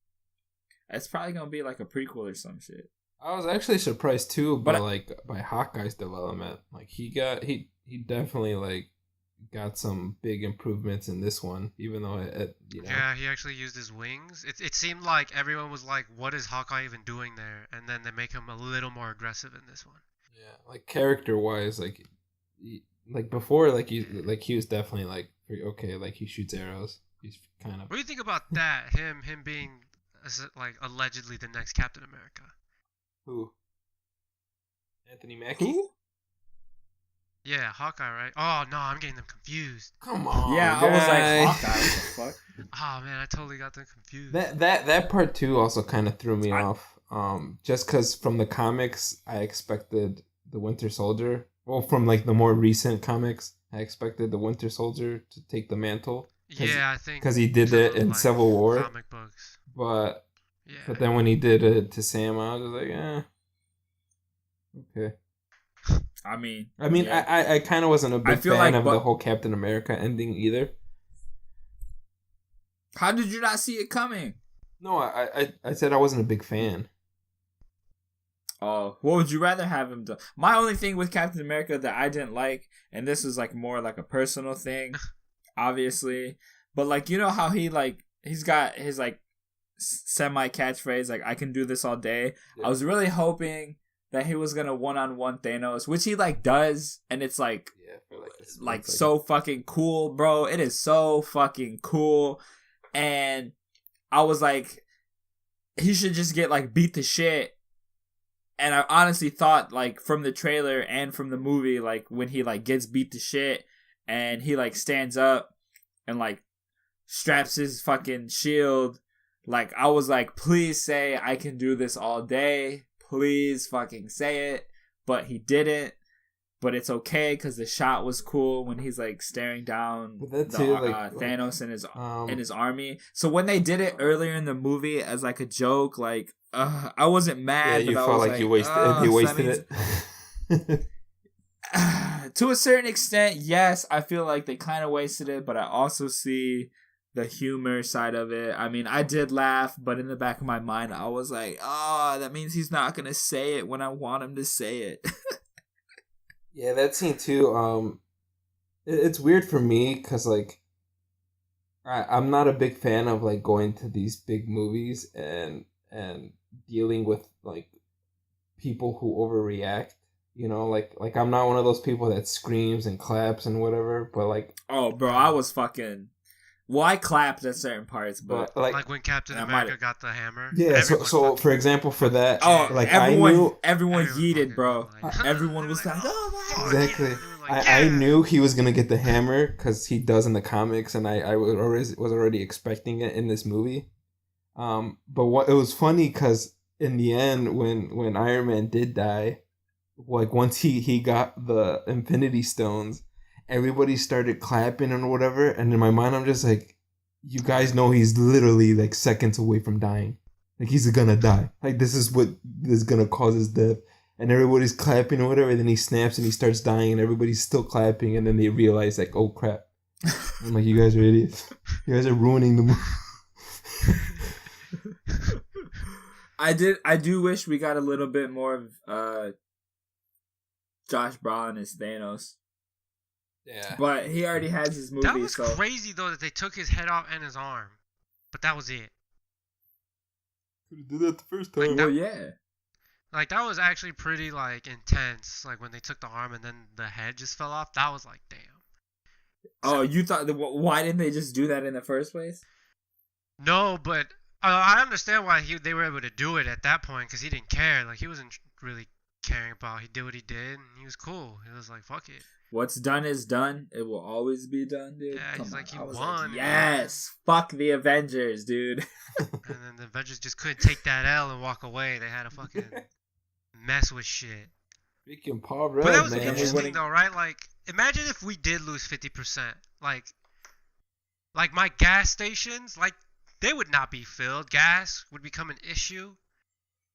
S1: It's probably gonna be like a prequel or some shit.
S2: I was actually surprised too by Hawkeye's development. Like he definitely like got some big improvements in this one, even though
S3: Yeah, he actually used his wings. It seemed like everyone was like, "What is Hawkeye even doing there?" And then they make him a little more aggressive in this one.
S2: Yeah, like character wise, like before, like he was definitely like okay, like he shoots arrows. He's kind of.
S3: What do you think about that? Him being like allegedly the next Captain America.
S2: Who? Anthony Mackie?
S1: Who?
S3: Yeah, Hawkeye, right? Oh, no, I'm getting them confused.
S2: Come on,
S1: yeah,
S2: guy.
S1: I was like, Hawkeye, what the fuck?
S3: Oh, man, I totally got them confused.
S2: That part, too, also kind of threw me off. Just because from the comics, I expected the Winter Soldier. Well, from, like, the more recent comics, I expected the Winter Soldier to take the mantle.
S3: Yeah, I think...
S2: Because he did it in Civil War.
S3: Comic books.
S2: But...
S3: Yeah.
S2: But then when he did it to Sam, I was like, okay.
S1: I mean,
S2: yeah. I kind of wasn't a big fan of the whole Captain America ending either.
S1: How did you not see it coming?
S2: No, I said I wasn't a big fan.
S1: Oh, what would you rather have him do? My only thing with Captain America that I didn't like, and this is like more like a personal thing, obviously, but like, you know how he's got his like semi catchphrase, like I can do this all day. Yeah. I was really hoping that he was gonna one-on-one Thanos, which he like does, and it's like, like so fucking cool, bro. It is so fucking cool, and I was like, he should just get like beat to shit. And I honestly thought, like, from the trailer and from the movie, like when he like gets beat to shit and he like stands up and like straps his fucking shield. Like, I was like, please say I can do this all day. Please fucking say it. But he didn't. But it's okay because the shot was cool when he's like staring down Thanos and his army. So when they did it earlier in the movie as like a joke, like I wasn't mad.
S2: Yeah, you felt like you wasted it.
S1: To a certain extent, yes, I feel like they kind of wasted it, but I also see the humor side of it. I mean, I did laugh, but in the back of my mind, I was like, oh, that means he's not going to say it when I want him to say it.
S2: Yeah, that scene too, it's weird for me because, like, I'm not a big fan of, like, going to these big movies and dealing with, like, people who overreact. You know, like I'm not one of those people that screams and claps and whatever, but like...
S1: Oh, bro, I was fucking... Well, I clapped at certain parts, but...
S3: Like when Captain America got the hammer?
S2: Yeah, so for example, for that...
S1: Oh, like everyone yeeted, bro. Everyone was like, oh my God.
S2: Exactly.
S3: like,
S2: I knew he was gonna get the hammer because he does in the comics, and I was already expecting it in this movie. But what it was funny because in the end, when Iron Man did die, like once he got the Infinity Stones, everybody started clapping and whatever, and in my mind I'm just like, you guys know he's literally like seconds away from dying. Like he's gonna die. Like this is what is gonna cause his death. And everybody's clapping or whatever, and then he snaps and he starts dying and everybody's still clapping, and then they realize like, oh crap. I'm like, you guys are idiots. You guys are ruining the movie.
S1: I do wish we got a little bit more of Josh Brolin as Thanos.
S2: Yeah.
S1: But he already has his movie.
S3: That was crazy though that they took his head off and his arm. But that was it.
S2: Could have did that the first time.
S1: Well, yeah.
S3: Like that was actually pretty like intense. Like when they took the arm and then the head just fell off. That was like, damn.
S1: Oh, you thought why didn't they just do that in the first place?
S3: No, but I understand why they were able to do it at that point because he didn't care. Like he wasn't really caring about. He did what he did and he was cool. He was like, fuck it.
S1: What's done is done. It will always be done, dude.
S3: Yeah,
S1: Come
S3: he's
S1: on.
S3: like, he
S1: I was
S3: won.
S1: Like, yes, fuck the Avengers, dude.
S3: And then the Avengers just couldn't take that L and walk away. They had to fucking mess with shit.
S2: Freaking Paul Rudd,
S3: But that was
S2: man.
S3: interesting though, right? Like, imagine if we did lose 50%. Like my gas stations, like they would not be filled. Gas would become an issue.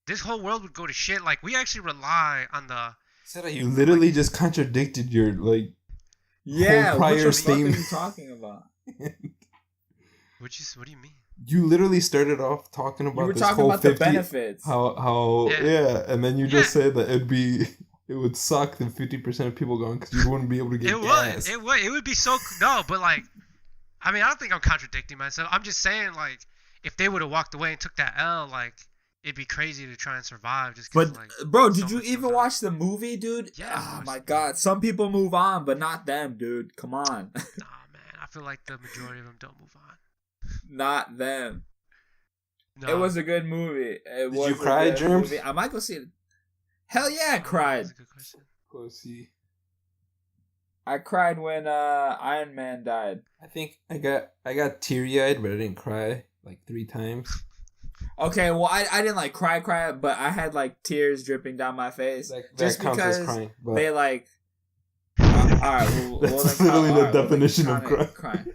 S3: This whole world would go to shit. Like we actually rely on the.
S2: Sarah, you literally just contradicted your like.
S1: Yeah,
S2: whole prior
S1: what
S2: statement.
S1: are you talking about?
S3: What do you mean?
S2: You literally started off talking about
S1: You were
S2: this
S1: talking
S2: whole
S1: about
S2: 50,
S1: the benefits.
S2: How
S3: Yeah.
S2: and then you just said that it would suck the 50% of people going because you wouldn't be able to get gas.
S3: It would be so no, but like, I mean, I don't think I'm contradicting myself. I'm just saying like, if they would have walked away and took that L, like. It'd be crazy to try and survive just because,
S1: but,
S3: like...
S1: bro, did you even watch the movie, dude?
S3: Yeah.
S1: Oh, my God. Some people move on, but not them, dude. Come on.
S3: Nah, man. I feel like the majority of them don't move on.
S1: Not them.
S3: No.
S1: It was a good movie.
S2: Did you cry, Germs?
S1: I might go see it. Hell yeah, I cried.
S3: That's a good question.
S2: Go see.
S1: I cried when Iron Man died.
S2: I think I got teary-eyed, but I didn't cry like 3 times.
S1: Okay, well, I didn't like cry, but I had like tears dripping down my face.
S2: That
S1: just
S2: counts
S1: because
S2: as crying. But
S1: they like. Alright, well,
S2: that's literally the definition of crying.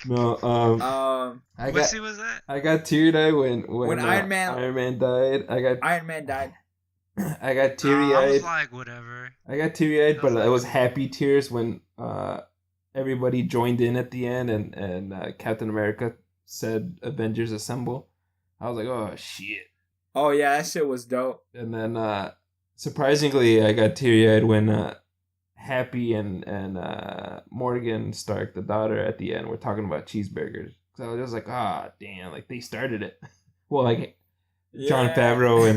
S2: No,
S3: What scene was that?
S2: I got teary-eyed when
S1: Iron Man
S2: died.
S1: Iron Man died.
S2: I got teary-eyed.
S3: I was like, whatever.
S2: I got teary-eyed, but it was happy tears when everybody joined in at the end and Captain America said Avengers Assemble. I was like, oh shit.
S1: Oh yeah, that shit was dope.
S2: And then surprisingly I got teary-eyed when Happy and Morgan Stark, the daughter, at the end were talking about cheeseburgers. So I was just like, ah, damn, like they started it. Well, like Jon Favreau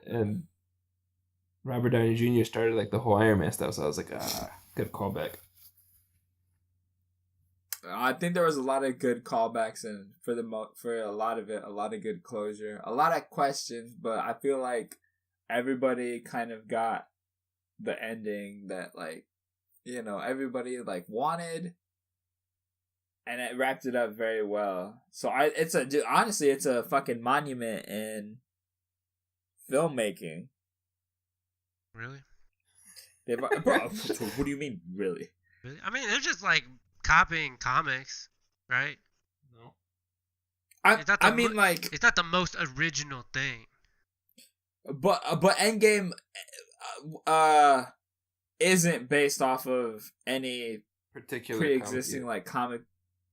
S2: and Robert Downey Jr. started like the whole Iron Man stuff. So I was like, good callback.
S1: I think there was a lot of good callbacks and for a lot of it, a lot of good closure, a lot of questions, but I feel like everybody kind of got the ending that like, you know, everybody like wanted, and it wrapped it up very well. So honestly, it's a fucking monument in filmmaking.
S3: Really?
S1: Bro, what do you mean, really?
S3: Really? I mean, they're just like copying comics, right?
S2: No.
S1: I mean, like,
S3: it's not the most original thing.
S1: But Endgame isn't based off of any
S2: particular
S1: pre-existing like comic.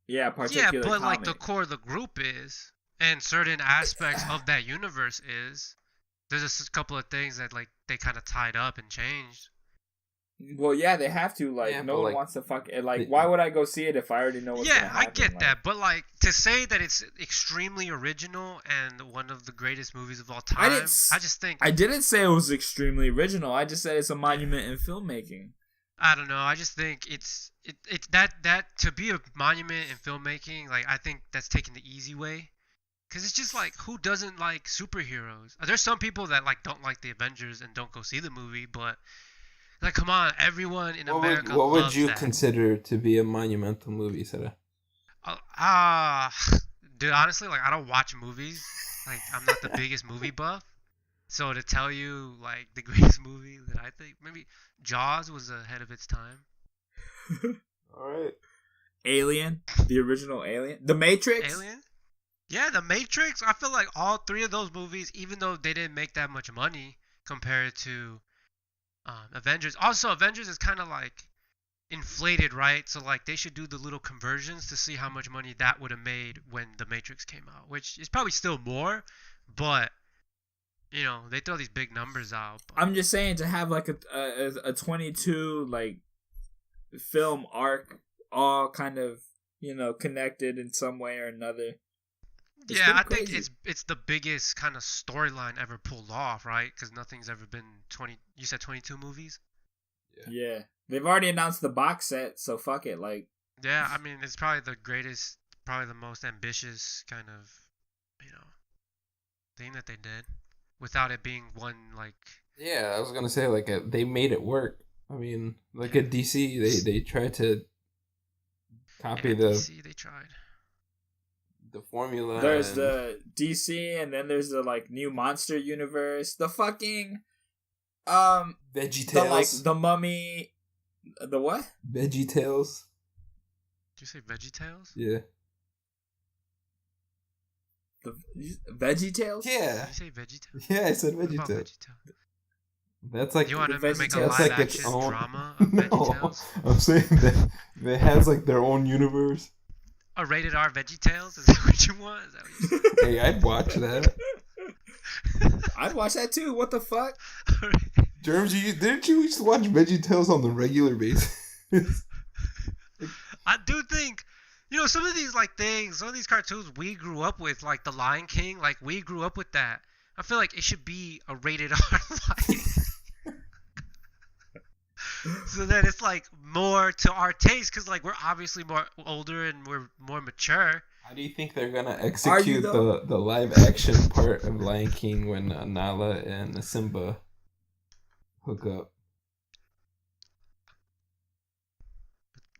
S1: Yeah, particular.
S3: Yeah, but
S1: comic.
S3: like the core of the group is, and certain aspects of that universe is. There's just a couple of things that like they kind of tied up and changed.
S1: Well, yeah, they have to. Like,
S2: yeah,
S1: no one
S2: like,
S1: wants to fuck it. Like, why would I go see it if I already know what's gonna happen?
S3: I get that, but like to say that it's extremely original and one of the greatest movies of all time, I just think
S1: I didn't say it was extremely original. I just said it's a monument in filmmaking.
S3: I don't know. I just think it's that to be a monument in filmmaking. Like, I think that's taking the easy way. Because it's just like, who doesn't like superheroes? There's some people that like don't like the Avengers and don't go see the movie, but Like, come on, everyone in America
S2: What would
S3: loves
S2: you
S3: that.
S2: consider to be a monumental movie, Sarah?
S3: Dude, honestly, like, I don't watch movies. Like, I'm not the biggest movie buff. So to tell you, like, the greatest movie that I think, maybe Jaws was ahead of its time.
S2: All right.
S1: Alien, the original Alien, The Matrix.
S3: Alien? Yeah, The Matrix. I feel like all three of those movies, even though they didn't make that much money compared to Avengers. Also, Avengers is kind of like inflated, right? So like they should do the little conversions to see how much money that would have made when The Matrix came out, which is probably still more, but you know they throw these big numbers out. But...
S1: I'm just saying to have like a 22 like film arc, all kind of connected in some way or another.
S3: Yeah, I think it's the biggest kind of storyline ever pulled off, right? Because nothing's ever been 20. You said 22 movies.
S1: Yeah, they've already announced the box set, so fuck it. Like,
S3: yeah, I mean, it's probably the greatest, probably the most ambitious kind of, thing that they did, without it being one like.
S2: Yeah, I was gonna say like they made it work. I mean, like at DC, they tried to copy
S3: DC, they tried.
S2: The formula.
S1: There's the DC, and then there's the like new monster universe. The fucking
S2: VeggieTales.
S1: The Mummy. The what?
S2: VeggieTales.
S3: Did you say VeggieTales?
S2: Yeah.
S1: The VeggieTales?
S2: Yeah.
S3: Did you say VeggieTales?
S2: Yeah, I said VeggieTales. That's like
S3: you want to make a
S2: that's
S3: live
S2: like
S3: action
S2: its own
S3: drama of VeggieTales?
S2: I'm saying that it has like their own universe.
S3: A rated R VeggieTales? Is that what you want? Is that what you
S2: Hey, I'd watch that.
S1: I'd watch that too. What the fuck?
S2: Germs, didn't you used to watch VeggieTales on the regular basis?
S3: I do think, some of these like things, some of these cartoons we grew up with, like The Lion King, like we grew up with that. I feel like it should be a rated R Lion. So that it's like more to our taste, because like we're obviously more older and we're more mature.
S2: How do you think they're gonna execute the live action part of Lion King when Nala and Simba hook up?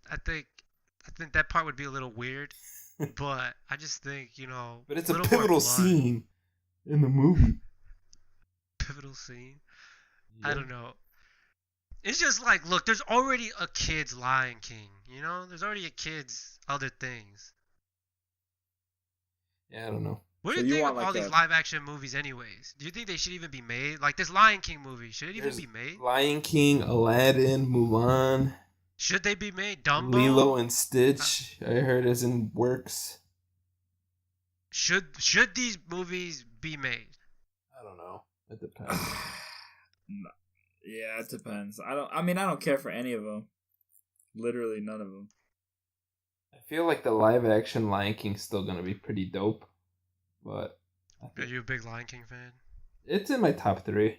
S3: I think that part would be a little weird, but I just think
S2: But it's a pivotal scene in the movie.
S3: Pivotal scene.
S2: Yeah.
S3: I don't know. It's just like, look, there's already a kid's Lion King, There's already a kid's other things.
S2: Yeah, I don't know.
S3: What do you think of all these live action movies anyways? Do you think they should even be made? Like this Lion King movie, should it even be made?
S2: Lion King, Aladdin, Mulan.
S3: Should they be made? Dumbo?
S2: Lilo and Stitch, I heard is in works.
S3: Should these movies be made?
S2: I don't know. It depends.
S1: Yeah, it depends. I don't care for any of them. Literally none of them.
S2: I feel like the live action Lion King's still gonna be pretty dope, but
S3: Are you a big Lion King fan?
S2: It's in my top 3.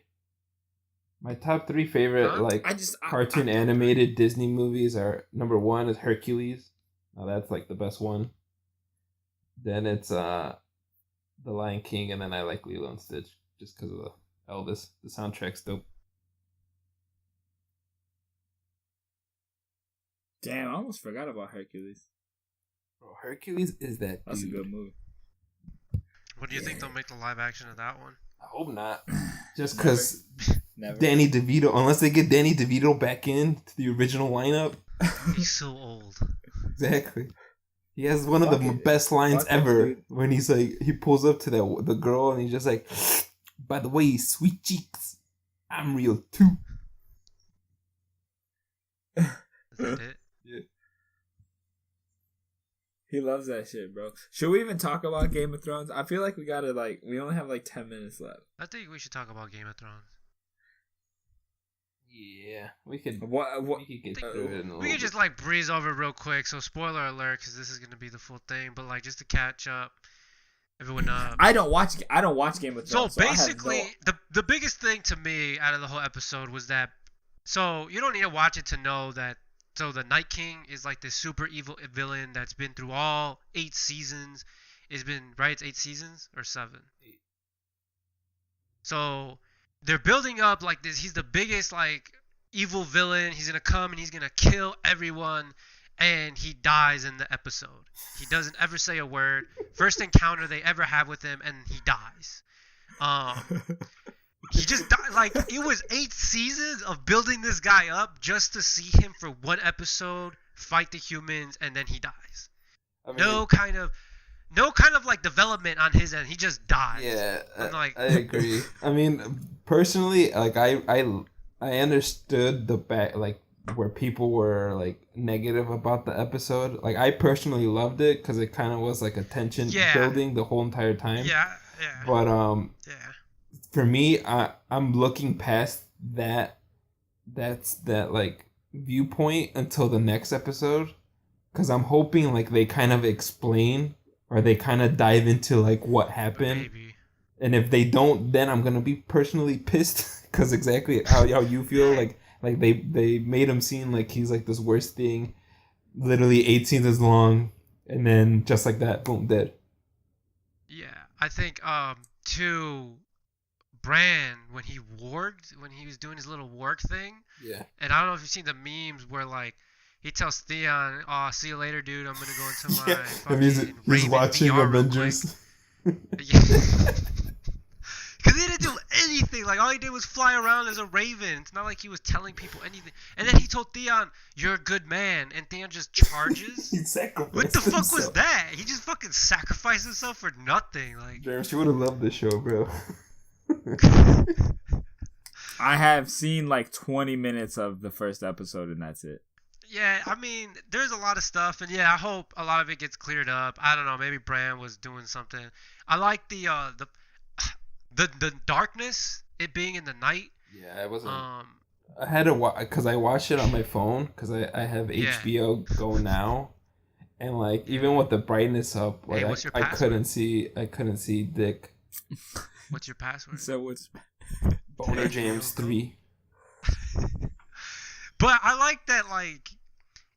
S2: My top 3 favorite cartoon animated Disney movies are, number 1 is Hercules. Now that's like the best one. Then it's The Lion King, and then I like Lilo and Stitch just because of the Elvis. The soundtrack's dope.
S1: Damn, I almost forgot about Hercules.
S2: Bro, Hercules is that
S1: That's
S2: dude.
S1: a good movie.
S3: What do you think they'll make the live action of that one?
S2: I hope not. Just because
S1: Never.
S2: Danny DeVito, unless they get Danny DeVito back in to the original lineup.
S3: He's so old.
S2: Exactly. He has one of the best lines ever when he's like, he pulls up to the girl and he's just like, by the way, sweet cheeks, I'm real too.
S3: Is that it?
S2: Yeah.
S1: He loves that shit, bro. Should we even talk about Game of Thrones? I feel like we only have like 10 minutes left.
S3: I think we should talk about Game of Thrones.
S2: Yeah, we could.
S1: We
S2: could get through it.
S3: We could just like breeze over real quick. So spoiler alert, because this is gonna be the full thing. But like just to catch up, everyone up.
S1: I don't watch Game of Thrones.
S3: So basically, the biggest thing to me out of the whole episode was that. So you don't need to watch it to know that. So the Night King is like this super evil villain that's been through all 8 seasons. It's 8 seasons or 7.
S2: 8.
S3: So they're building up like this. He's the biggest like evil villain. He's gonna come and he's gonna kill everyone, and he dies in the episode. He doesn't ever say a word. First encounter they ever have with him, and he dies. He just died. Like, it was 8 seasons of building this guy up just to see him for one episode fight the humans, and then he dies. I mean, no kind of like development on his end. He just dies.
S2: Yeah, I agree. I mean, personally, like I understood the like where people were like negative about the episode. Like, I personally loved it because it kind of was like a tension building the whole entire time.
S3: Yeah.
S2: But for me, I'm looking past that like viewpoint until the next episode, because I'm hoping like they kind of explain or they kind of dive into like what happened. Maybe. And if they don't, then I'm gonna be personally pissed, because exactly how you feel. Like they made him seem like he's like this worst thing, literally 8 seasons long, and then just like that, boom, dead.
S3: Yeah, I think to Bran, when he was doing his little warg thing.
S2: Yeah.
S3: And I don't know if you've seen the memes where like he tells Theon, "Oh, see you later, dude. I'm gonna go into my fucking
S2: he's watching VR Avengers."
S3: Because he didn't do anything. Like, all he did was fly around as a raven. It's not like he was telling people anything. And then he told Theon, "You're a good man," and Theon just charges.
S2: He sacrificed
S3: What the fuck
S2: himself.
S3: was that? He just fucking sacrificed himself for nothing. Like,
S2: James, you would have loved this show, bro.
S1: I have seen like 20 minutes of the first episode, and that's it.
S3: Yeah, I mean, there's a lot of stuff, and yeah, I hope a lot of it gets cleared up. I don't know, maybe Bran was doing something. I like the darkness, it being in the night.
S2: Yeah, it wasn't. I had to watch because I watched it on my phone because I have HBO Go now, and like even with the brightness up, like
S3: hey,
S2: I couldn't see Dick.
S3: What's your password?
S1: So what's
S2: Boner Jams 3.
S3: But I like that, like,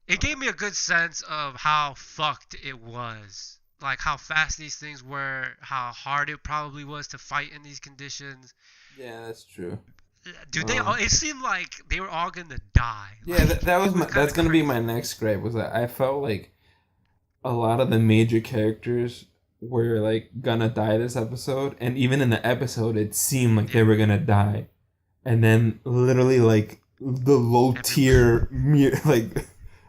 S3: it gave me a good sense of how fucked it was. Like, how fast these things were, how hard it probably was to fight in these conditions.
S2: Yeah, that's true.
S3: Dude, it seemed like they were all gonna die.
S2: Yeah,
S3: like,
S2: that's gonna be my next gripe, was that I felt like a lot of the major characters were like gonna die this episode, and even in the episode it seemed like they were gonna die, and then literally like the low tier like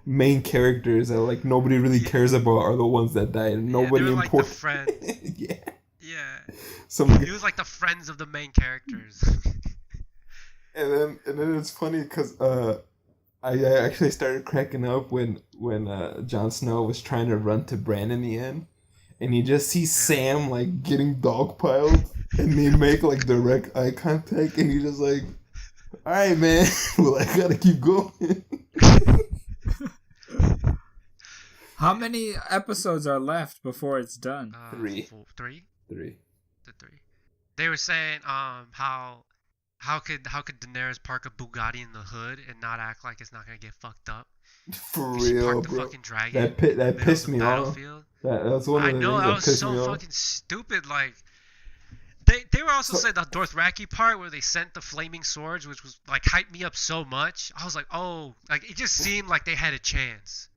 S2: main characters that like nobody really cares about are the ones that died, and nobody
S3: they were
S2: important.
S3: Like the friends.
S2: Yeah.
S3: It was like the friends of the main characters.
S2: and then it's funny because I actually started cracking up when Jon Snow was trying to run to Bran in the end, and you just see Sam like getting dogpiled, and they make like direct eye contact, and he's just like, "All right, man, well, I gotta keep going."
S1: How many episodes are left before it's done?
S2: 3.
S3: 3.
S2: The
S3: 3. They were saying how could Daenerys park a Bugatti in the hood and not act like it's not gonna get fucked up?
S2: For real,
S3: the
S2: bro.
S3: fucking dragon
S2: That pissed me off. That's one of the things that pissed me off.
S3: I know, that was so fucking stupid. Like, they were also saying the Dothraki part where they sent the flaming swords, which was like hyped me up so much. I was like, oh, like it just seemed like they had a chance.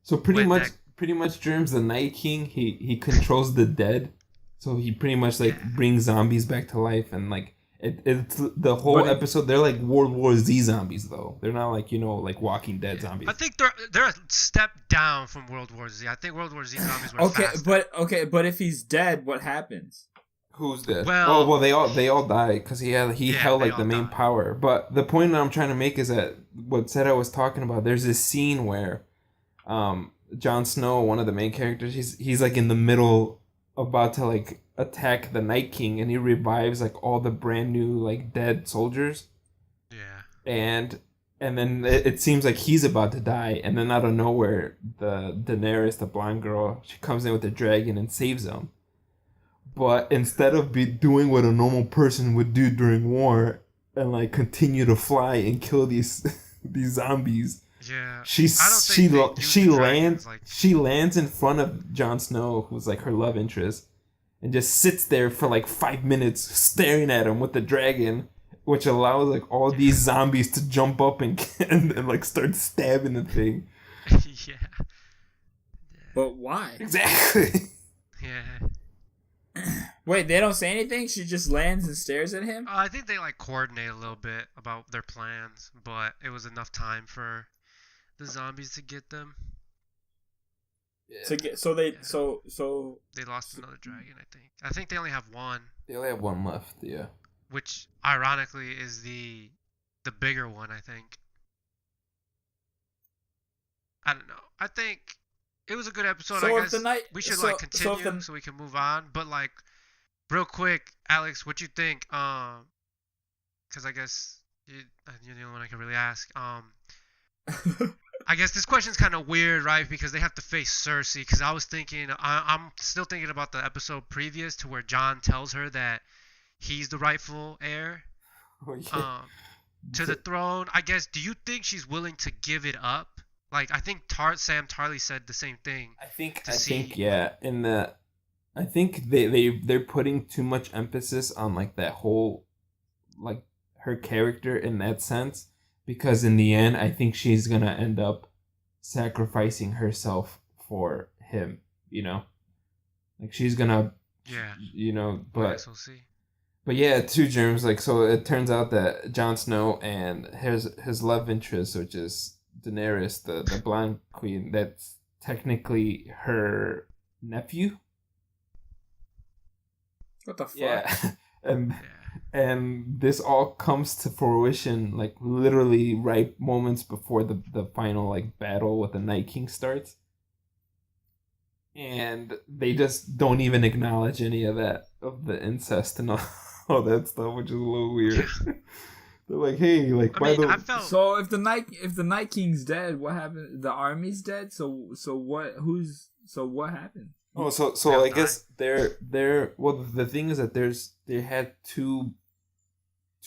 S2: So pretty much, Germs, the Night King, he controls the dead. So he pretty much like brings zombies back to life, and like it's the whole episode. They're like World War Z zombies, though. They're not like, like Walking Dead zombies.
S3: I think they're a step down from World War Z. I think World War Z zombies were faster.
S1: But if he's dead, what happens?
S2: Who's dead?
S3: Well,
S2: they all die because he held like the main power. But the point that I'm trying to make is that what Seta was talking about. There's this scene where, Jon Snow, one of the main characters, he's like in the middle, about to like attack the Night King, and he revives like all the brand new like dead soldiers.
S3: Yeah.
S2: And then it seems like he's about to die, and then out of nowhere, the Daenerys, the blonde girl, she comes in with the dragon and saves him. But instead of doing what a normal person would do during war and like continue to fly and kill these zombies, she lands in front of Jon Snow, who's like her love interest, and just sits there for like 5 minutes staring at him with the dragon, which allows like all these zombies to jump up and like start stabbing the thing.
S3: Yeah.
S1: But why?
S2: Exactly.
S3: Yeah.
S1: Wait, they don't say anything? She just lands and stares at him?
S3: I think they like coordinate a little bit about their plans, but it was enough time for the zombies to get them.
S1: Yeah. So
S3: they lost another dragon, I think. I think they only have one.
S2: They only have one left, yeah.
S3: Which ironically is the bigger one, I think. I don't know. I think it was a good episode. I guess we should continue so we can move on. But like, real quick, Alex, what you think? Because I guess you're the only one I can really ask. I guess this question's kind of weird, right? Because they have to face Cersei. Because I was thinking, I'm still thinking about the episode previous to where Jon tells her that he's the rightful heir to the throne. I guess, do you think she's willing to give it up? Like, I think Sam Tarly said the same thing.
S2: I think yeah. I think they're putting too much emphasis on like that whole, like her character in that sense. Because in the end, I think she's going to end up sacrificing herself for him, you know? Like, she's going to, you know, but...
S3: we'll see.
S2: But yeah, two germs. Like, so it turns out that Jon Snow and his love interest, which is Daenerys, the blonde queen, that's technically her nephew.
S1: What the fuck?
S2: Yeah. And this all comes to fruition like literally right moments before the final like battle with the Night King starts. And they just don't even acknowledge any of that, of the incest and all that stuff, which is a little weird. They're like, hey, like
S1: So if the Night King's dead, what happened? The army's dead, so what happened?
S2: Oh, so I guess they're well. The thing is that they had two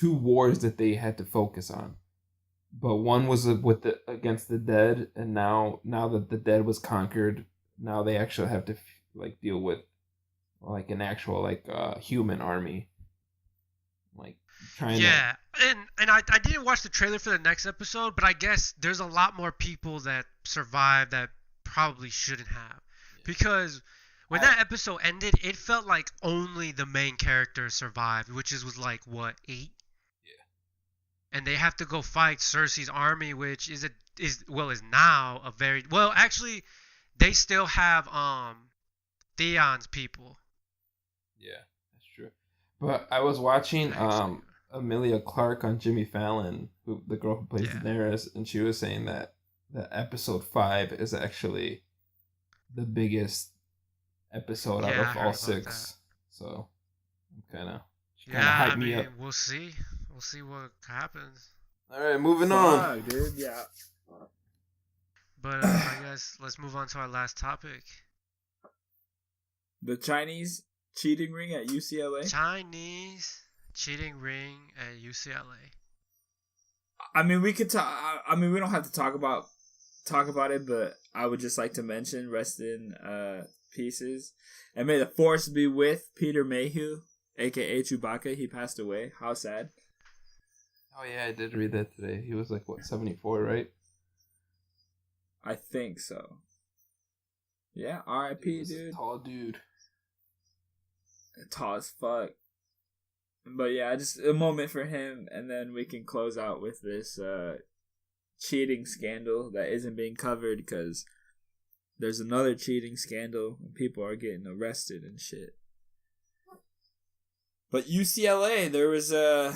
S2: wars that they had to focus on, but one was against the dead, and now that the dead was conquered, now they actually have to like deal with like an actual like human army, like trying.
S3: Yeah, and I didn't watch the trailer for the next episode, but I guess there's a lot more people that survived that probably shouldn't have, because when that episode ended, it felt like only the main character survived, which was like what, 8? Yeah. And they have to go fight Cersei's army, which is now a very actually they still have Theon's people.
S2: Yeah, that's true. But I was watching Emilia Clarke on Jimmy Fallon, the girl who plays Daenerys, and she was saying that episode 5 is actually the biggest episode out of all 6. So kind of hyped me up.
S3: We'll see what happens.
S2: All right, moving on,
S1: dude. Yeah.
S3: But I guess let's move on to our last topic.
S1: The Chinese cheating ring at UCLA.
S3: Chinese cheating ring at UCLA.
S1: I mean, we could talk. I mean, we don't have to talk about it, but I would just like to mention, rest in pieces, and may the force be with Peter Mayhew, aka Chewbacca. He passed away. How sad.
S2: Oh yeah, I did read that today. He was like 74, right?
S1: I think so. Yeah, R.I.P. dude.
S2: Tall dude.
S1: Tall as fuck. But yeah, just a moment for him, and then we can close out with this cheating scandal that isn't being covered because there's another cheating scandal and people are getting arrested and shit. But UCLA, there was an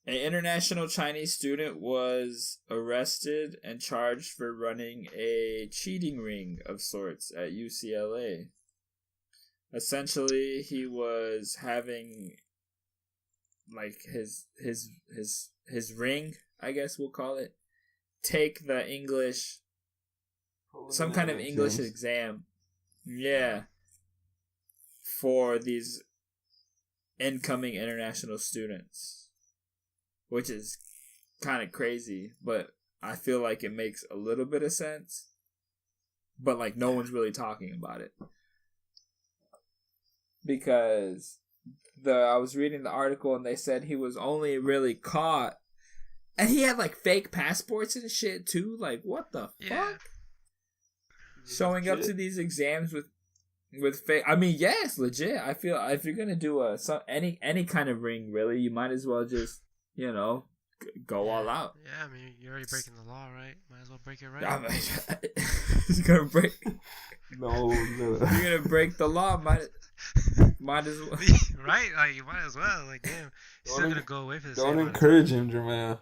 S1: international Chinese student was arrested and charged for running a cheating ring of sorts at UCLA. Essentially, he was having like his ring, I guess we'll call it, take the English, some kind of English exam. Yeah. For these incoming international students. Which is kind of crazy, but I feel like it makes a little bit of sense. But like no one's really talking about it. Because I was reading the article and they said he was only really caught, and he had like fake passports and shit too. Like, what the fuck? Showing up to these exams with fake. I mean, yeah, it's legit. I feel if you're gonna do any kind of ring, really, you might as well just go all out.
S3: Yeah, I mean, you're already breaking the law, right? Might as well break it right.
S1: I mean, he's gonna break.
S2: No.
S1: You're gonna break the law. Might as well.
S3: Right? Like, you might as well. Like, damn, he's still gonna go away for this.
S2: Don't encourage him, Jeremiah.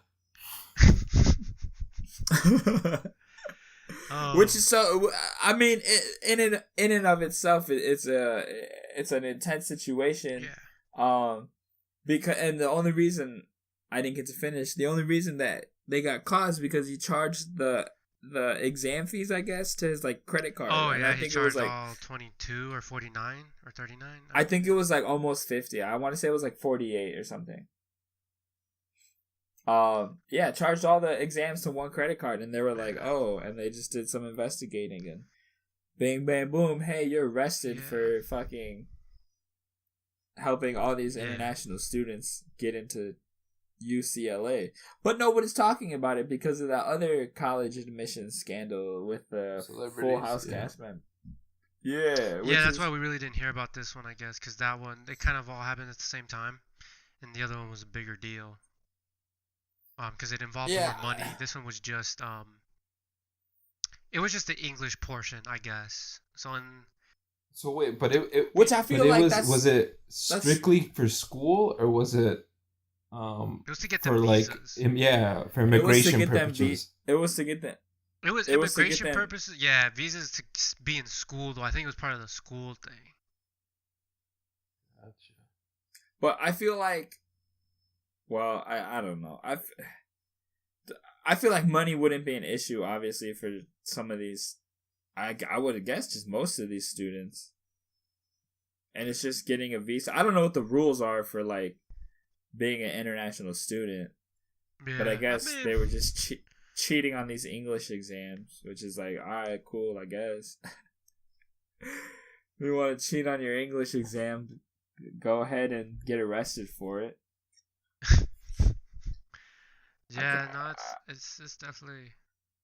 S1: Which is so. I mean, in and of itself, it's an intense situation.
S3: Yeah.
S1: Because the only reason I didn't get to finish, the only reason that they got caught is because he charged the exam fees, I guess, to his like credit card.
S3: Oh,
S1: and
S3: yeah,
S1: I think
S3: he charged
S1: it was like
S3: all 22 or 49 or 39.
S1: I think it was like almost 50. I want to say it was like 48 or something. Yeah, charged all the exams to one credit card, and they were like, oh, and they just did some investigating, and bing, bang, boom, hey, you're arrested for fucking helping all these international students get into UCLA. But nobody's talking about it because of that other college admissions scandal with the Full House cast member. Yeah.
S3: That's why we really didn't hear about this one, I guess, because that one, they kind of all happened at the same time, and the other one was a bigger deal. Because it involved more money. This one was just, it was just the English portion, I guess.
S2: So wait, but it
S1: which I feel like
S2: was it strictly for school, or was it?
S3: It was to get them
S2: for
S3: visas.
S2: For immigration purposes.
S1: It was to get them.
S3: It was immigration purposes. Yeah, visas to be in school, though. I think it was part of the school thing.
S2: Gotcha.
S1: But I feel like, well, I don't know. I feel like money wouldn't be an issue, obviously, for some of these. I would have guessed just most of these students. And it's just getting a visa. I don't know what the rules are for like being an international student. Yeah, but I guess they were just cheating on these English exams, which is like, alright, cool, I guess. If you want to cheat on your English exam, go ahead and get arrested for it.
S3: Yeah, no, it's definitely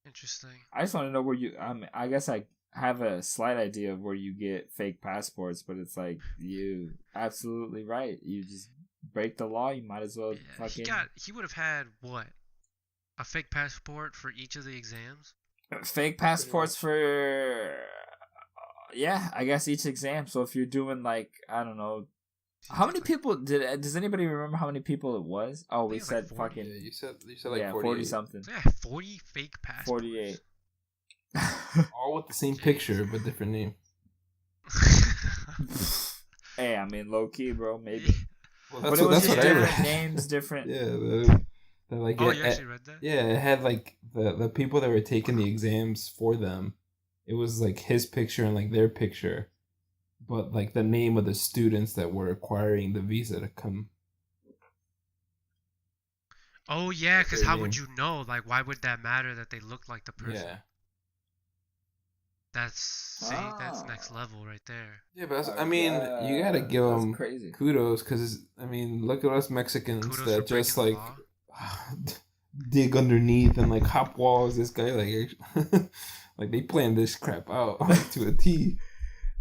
S3: interesting.
S1: I just want to know where you. I guess I have a slight idea of where you get fake passports, but it's like you absolutely right. You just break the law. You might as well fucking.
S3: He would have had what? A fake passport for each of the exams.
S1: Fake passports for. Yeah, I guess each exam. So if you're doing like, I don't know. How many people does anybody remember how many people it was? Oh, we said like fucking.
S2: Yeah, you said like
S1: 40 something.
S3: Yeah, 40 fake passports.
S1: 48.
S2: All with the same picture but different name.
S1: Hey, I mean, low key, bro, maybe.
S2: Well,
S1: but it was just different names, different.
S2: Yeah, you
S3: actually read that?
S2: Yeah, it had like the people that were taking the exams for them. It was like his picture and like their picture. But like the name of the students that were acquiring the visa to come.
S3: Oh yeah, because how would you know? Like, why would that matter that they look like the person?
S2: Yeah.
S3: That's next level right there.
S2: Yeah, but I mean, you gotta give them kudos because I mean, look at us Mexicans that just like dig underneath and like hop walls. This guy like they planned this crap out to a T.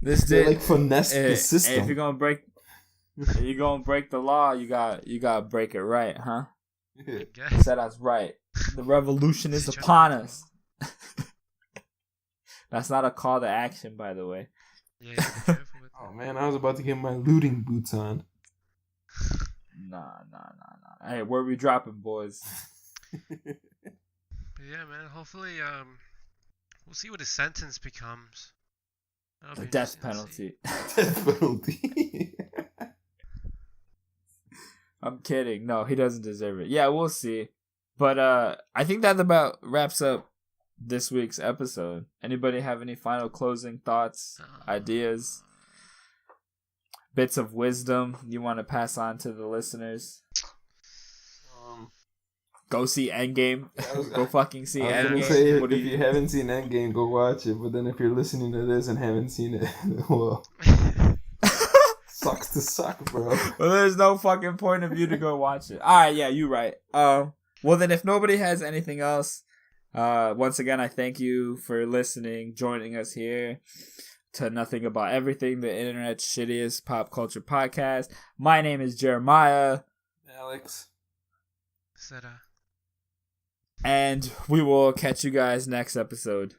S2: They like finesse the system.
S1: Hey, if you're gonna break the law, you got break it right, huh?
S3: Yeah.
S1: Said I was right. The revolution is upon us. That's not a call to action, by the way.
S3: Yeah. Be careful with
S2: Oh man, I was about to get my looting boots on.
S1: Nah. Hey, where we dropping, boys?
S3: But yeah, man. Hopefully, we'll see what his sentence becomes.
S1: The death penalty.
S2: Death penalty.
S1: I'm kidding. No, he doesn't deserve it. Yeah, we'll see. But I think that about wraps up this week's episode. Anybody have any final closing thoughts, ideas, bits of wisdom you want to pass on to the listeners? Go see Endgame. Go fucking see Endgame.
S2: I was gonna say, if you haven't seen Endgame, go watch it. But then if you're listening to this and haven't seen it, well, sucks to suck, bro.
S1: Well, there's no fucking point of view to go watch it. All right, yeah, you're right. Well then, if nobody has anything else, once again, I thank you for listening, joining us here to Nothing About Everything, the internet's shittiest pop culture podcast. My name is Jeremiah.
S2: Alex.
S3: Sarah.
S1: And we will catch you guys next episode.